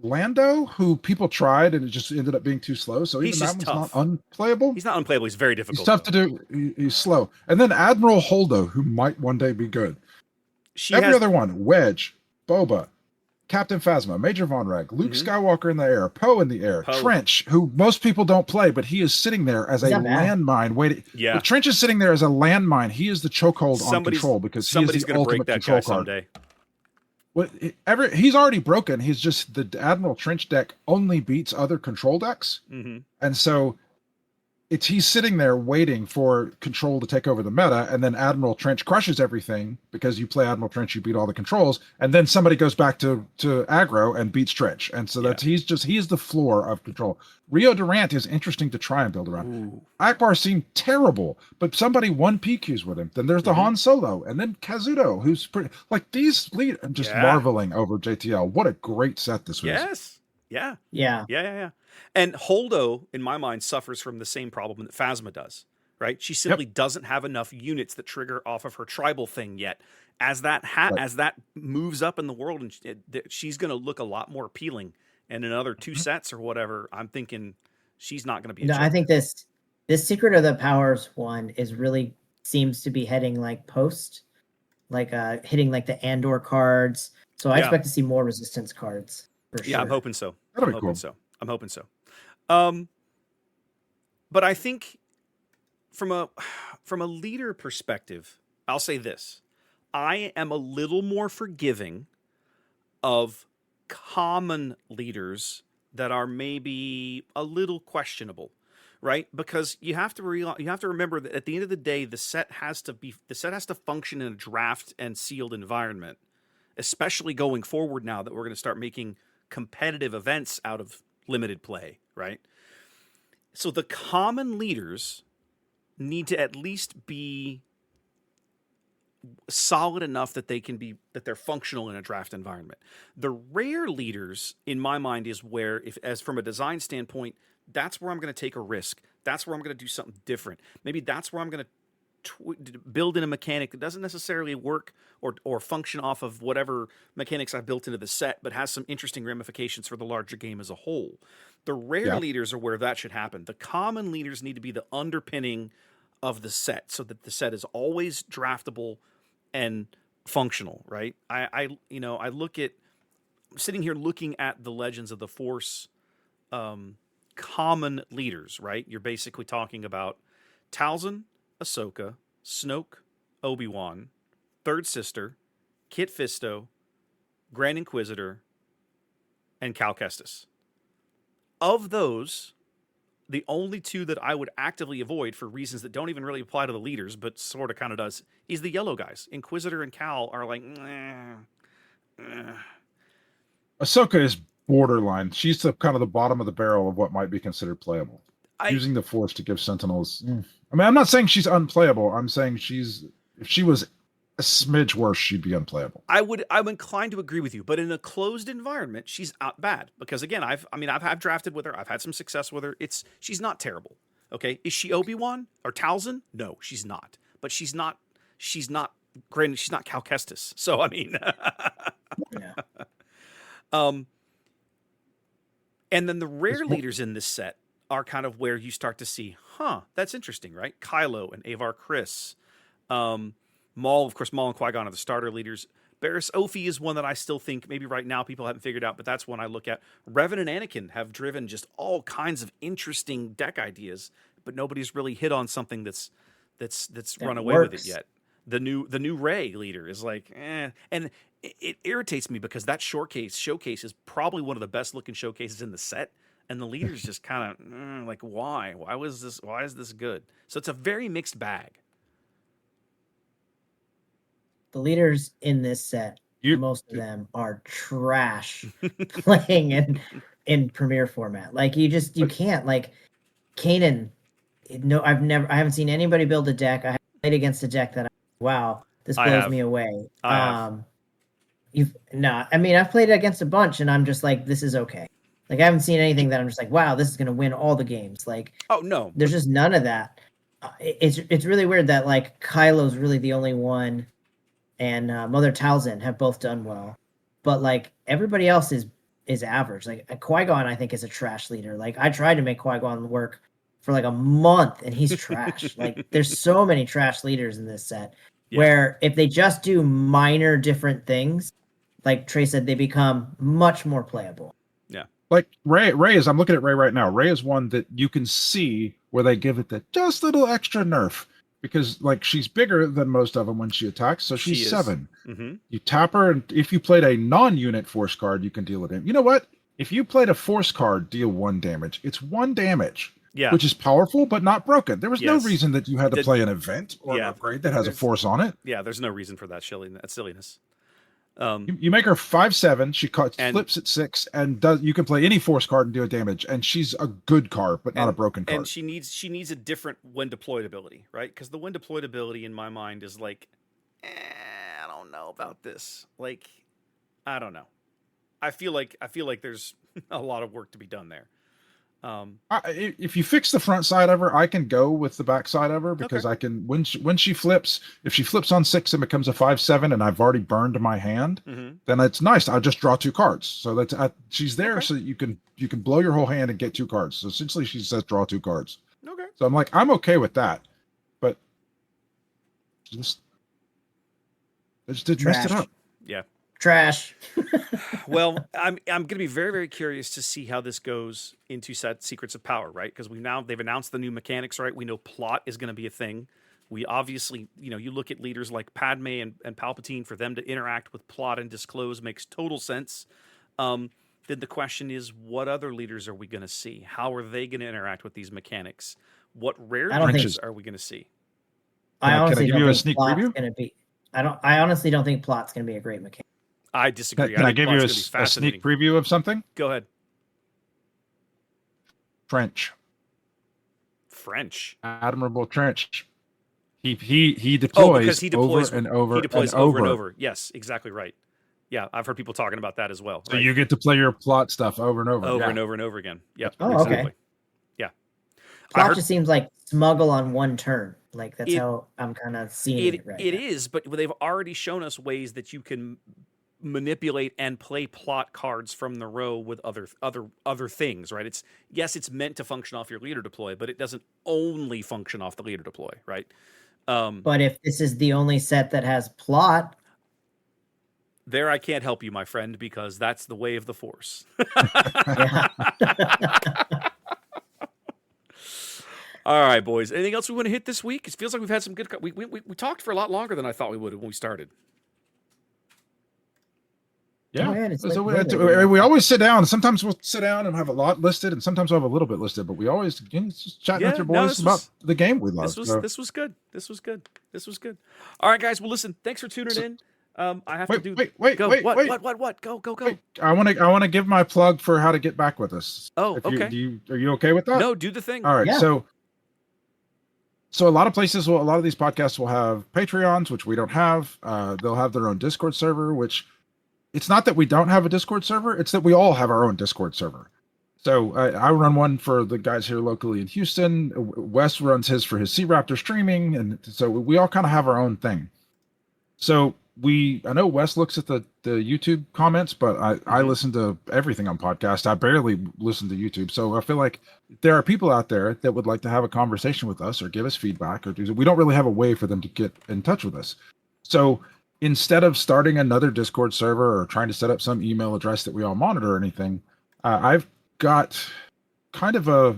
Lando, who people tried and it just ended up being too slow. So even that one's not unplayable. He's not unplayable. He's very difficult. He's tough to do. He's slow. And then Admiral Holdo, who might one day be good. Every other one, Wedge, Boba, Captain Phasma, Major Von Reg, Luke Skywalker in the air, Poe in the air, Trench, who most people don't play, but he is sitting there as a landmine waiting. Yeah. Trench is sitting there as a landmine. He is the chokehold on control because he is the ultimate control card. Someday. Well, he's already broken. He's just the Admiral Trench deck only beats other control decks. And so he's sitting there waiting for control to take over the meta, and then Admiral Trench crushes everything because you play Admiral Trench, you beat all the controls, and then somebody goes back to aggro and beats Trench, and so that's he's the floor of control. Rio Durant is interesting to try and build around. Ooh. Akbar seemed terrible, but somebody won PQs with him. Then there's the Han Solo, and then Kazuto, who's pretty like these lead. I'm just marveling over JTL. What a great set this was. Yes. Yeah. Yeah. And Holdo, in my mind, suffers from the same problem that Phasma does, right? She simply doesn't have enough units that trigger off of her tribal thing yet. As that as that moves up in the world, and she's going to look a lot more appealing. And in another 2 sets or whatever, I'm thinking she's not going to be. No, I think this Secret of the Powers one is really seems to be heading like post, like hitting like the Andor cards. So I expect to see more resistance cards for sure. Yeah, I'm hoping so. That'll be cool. I'm hoping so. But I think from a leader perspective, I'll say this. I am a little more forgiving of common leaders that are maybe a little questionable, right? Because you have to remember that at the end of the day, the set has to function in a draft and sealed environment, especially going forward now that we're going to start making competitive events out of limited play, right? So the common leaders need to at least be solid enough that they're functional in a draft environment. The rare leaders, in my mind, is where, as from a design standpoint, that's where I'm going to take a risk. That's where I'm going to do something different. Maybe that's where I'm going to build in a mechanic that doesn't necessarily work or function off of whatever mechanics I've built into the set, but has some interesting ramifications for the larger game as a whole. The rare leaders are where that should happen. The common leaders need to be the underpinning of the set so that the set is always draftable and functional, right? I look at sitting here looking at the Legends of the Force common leaders, right? You're basically talking about Talzin, Ahsoka, Snoke, Obi-Wan, Third Sister, Kit Fisto, Grand Inquisitor, and Cal Kestis. Of those, the only 2 that I would actively avoid for reasons that don't even really apply to the leaders, but sort of kind of does, is the yellow guys. Inquisitor and Cal are like, Ahsoka is borderline. She's the kind of the bottom of the barrel of what might be considered playable. Using the Force to give Sentinels. I mean, I'm not saying she's unplayable. I'm saying if she was a smidge worse, she'd be unplayable. I'm inclined to agree with you, but in a closed environment, she's not bad because again, I've drafted with her. I've had some success with her. She's not terrible. Okay. Is she Obi-Wan or Talzin? No, she's not, but she's not great. She's not Cal Kestis. So, I mean, and then the rare leaders in this set are kind of where you start to see, that's interesting, right? Kylo and Avar Kriss, Maul and Qui-Gon are the starter leaders. Barriss Offee is one that I still think maybe right now people haven't figured out, but that's one I look at. Revan and Anakin have driven just all kinds of interesting deck ideas, but nobody's really hit on something that's run away with it yet. The new Rey leader is like, and it irritates me because that showcase is probably one of the best looking showcases in the set. And the leader's just kind of like, why? Why is this good? So it's a very mixed bag. The leaders in this set, most of them are trash playing in Premier format. Like you can't, like Kanan. No, I haven't seen anybody build a deck. I haven't played against a deck that this blows me away. I've played against a bunch and I'm just like, this is okay. Like I haven't seen anything that I'm just like, wow, this is going to win all the games. Like, oh no, there's just none of that. It's really weird that like Kylo's really the only one, and Mother Talzin have both done well, but like everybody else is average. Like Qui-Gon, I think is a trash leader. Like I tried to make Qui-Gon work for like a month, and he's trash. Like there's so many trash leaders in this set, where if they just do minor different things, like Trey said, they become much more playable. Like Rey is, I'm looking at Rey right now. Rey is one that you can see where they give it the just little extra nerf because like she's bigger than most of them when she attacks. So she's 7. Mm-hmm. You tap her, and if you played a non-unit force card, you can deal it in. You know what? If you played a force card, deal 1 damage. It's 1 damage. Yeah. which is powerful but not broken. There was no Yes. reason that you had to Did- play an event or an Yeah. upgrade that has a There's- force on it. Yeah, there's no reason for that silliness. You make her 5/7. She And- flips at 6, and you can play any force card and do a damage. And she's a good card, but not a broken card. And she needs a different when deployed ability, right? Because the when deployed ability in my mind is like, I don't know about this. Like, I don't know. I feel like there's a lot of work to be done there. If you fix the front side of her, I can go with the back side of her because Okay. I can when she flips, if she flips on 6 and becomes a 5/7, and I've already burned my hand, then it's nice. I'll just draw 2 cards. So she's there so that you can blow your whole hand and get 2 cards. So essentially, she says draw 2 cards. Okay. So I'm okay with that, but they just did messed it Trash. up. Yeah. Trash. Well, I'm going to be very, very curious to see how this goes into Secrets of Power, right? Because they've announced the new mechanics, right? We know plot is going to be a thing. We obviously, you look at leaders like Padme and Palpatine, for them to interact with plot and disclose makes total sense. Then the question is, what other leaders are we going to see? How are they going to interact with these mechanics? What rare I don't think- leaders are we going to see? I Can I honestly give don't you a think sneak plot's preview? gonna be. I honestly don't think plot's gonna be a great mechanic. I disagree. Can I think give you plot's gonna be a fascinating. sneak preview of something? Go ahead. Trench. French. Admirable Trench. He deploys, because he deploys over and over. He deploys and over and over. over. Yes, exactly right. Yeah, I've heard people talking about that as well. So right? you get to play your plot stuff over and over. over yeah. and over and over again. Yep. Oh, okay. exactly. Yeah. I Plot heard- just seems like smuggle on one turn. Like that's It- how I'm kind of seeing it right It now. is, but they've already shown us ways that you can manipulate and play plot cards from the row with other things, right? It's meant to function off your leader deploy, but it doesn't only function off the leader deploy, right? But if this is the only set that has plot, There I can't help you, my friend, because that's the way of the Force. yeah. All right, boys. Anything else we want to hit this week? It feels like we've had some good. We talked for a lot longer than I thought we would when we started. Yeah. Oh, man, it's So like we, really- we always sit down. Sometimes we'll sit down and have a lot listed, and sometimes we'll have a little bit listed. But we always just chatting Yeah, with your no, boys this about was- the game we love. This was So- this was good. This was good. This was good. All right, guys. Well, listen. Thanks for tuning in. I have to do. wait, Go. wait, What? wait. What? Go. Wait, I want to give my plug for how to get back with us. Oh, If you- okay. are you okay with that? No, do the thing. All right. Yeah. So a lot of places a lot of these podcasts will have Patreons, which we don't have. They'll have their own Discord server, which it's not that we don't have a Discord server, it's that we all have our own Discord server. So I run one for the guys here locally in Houston. Wes runs his for his Sea Raptor streaming, and so we all kind of have our own thing. So I know Wes looks at the YouTube comments, but I listen to everything on podcast. I barely listen to YouTube. So I feel like there are people out there that would like to have a conversation with us or give us feedback we don't really have a way for them to get in touch with us. So instead of starting another Discord server or trying to set up some email address that we all monitor or anything, I've got kind of a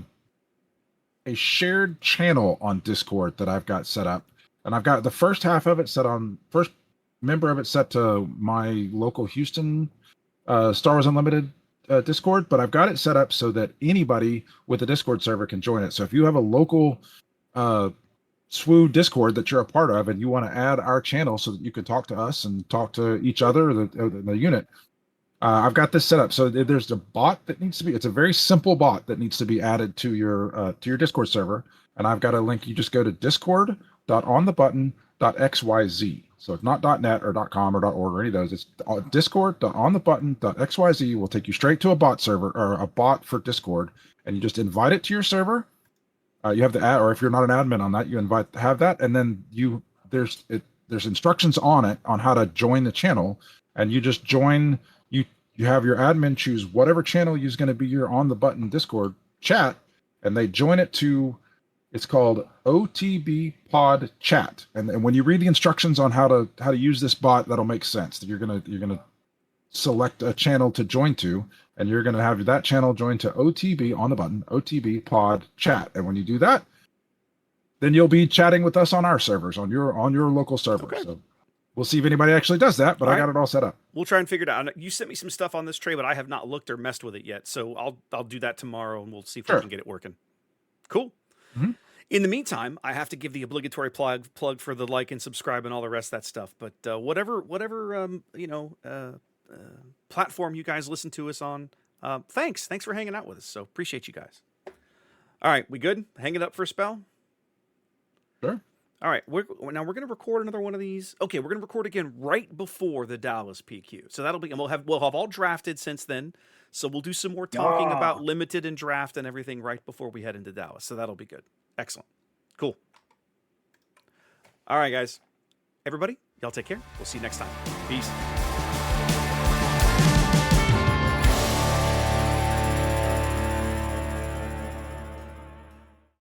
shared channel on Discord that I've got set up. And I've got the first half of it first member of it set to my local Houston Star Wars Unlimited Discord, but I've got it set up so that anybody with a Discord server can join it. So if you have a local SWU Discord that you're a part of and you want to add our channel so that you can talk to us and talk to each other, the unit, I've got this set up. So there's a bot that needs to be, it's a very simple bot that needs to be added to your Discord server. And I've got a link. You just go to discord.onthebutton.xyz. So it's not .net or .com or .org or any of those. It's discord.onthebutton.xyz will take you straight to a bot server or a bot for Discord, and you just invite it to your server. You have to add, or if you're not an admin on that, you have that, and then there's instructions on it on how to join the channel, and you just join. You have your admin choose whatever channel is going to be your on the button Discord chat, and they join it to. It's called OTB Pod Chat, and when you read the instructions on how to use this bot, that'll make sense. That you're gonna select a channel to join to, and you're gonna have that channel join to OTB on the button OTB Pod Chat, and when you do that, then you'll be chatting with us on our servers on your local server. Okay. So we'll see if anybody actually does that, but All I got right. it all set up. We'll try and figure it out. You sent me some stuff on this, Trey, but I have not looked or messed with it yet. So I'll do that tomorrow, and we'll see if we Sure. can get it working. Cool. Mhm. In the meantime, I have to give the obligatory plug for the like and subscribe and all the rest of that stuff. But whatever platform you guys listen to us on, thanks for hanging out with us. So appreciate you guys. All right, we good? Hang it up for a spell. Sure. All right, we're going to record another one of these. Okay, we're going to record again right before the Dallas PQ. So that'll be, and we'll have all drafted since then. So we'll do some more talking about limited and draft and everything right before we head into Dallas. So that'll be good. Excellent. Cool. All right, guys. Everybody, y'all take care. We'll see you next time. Peace.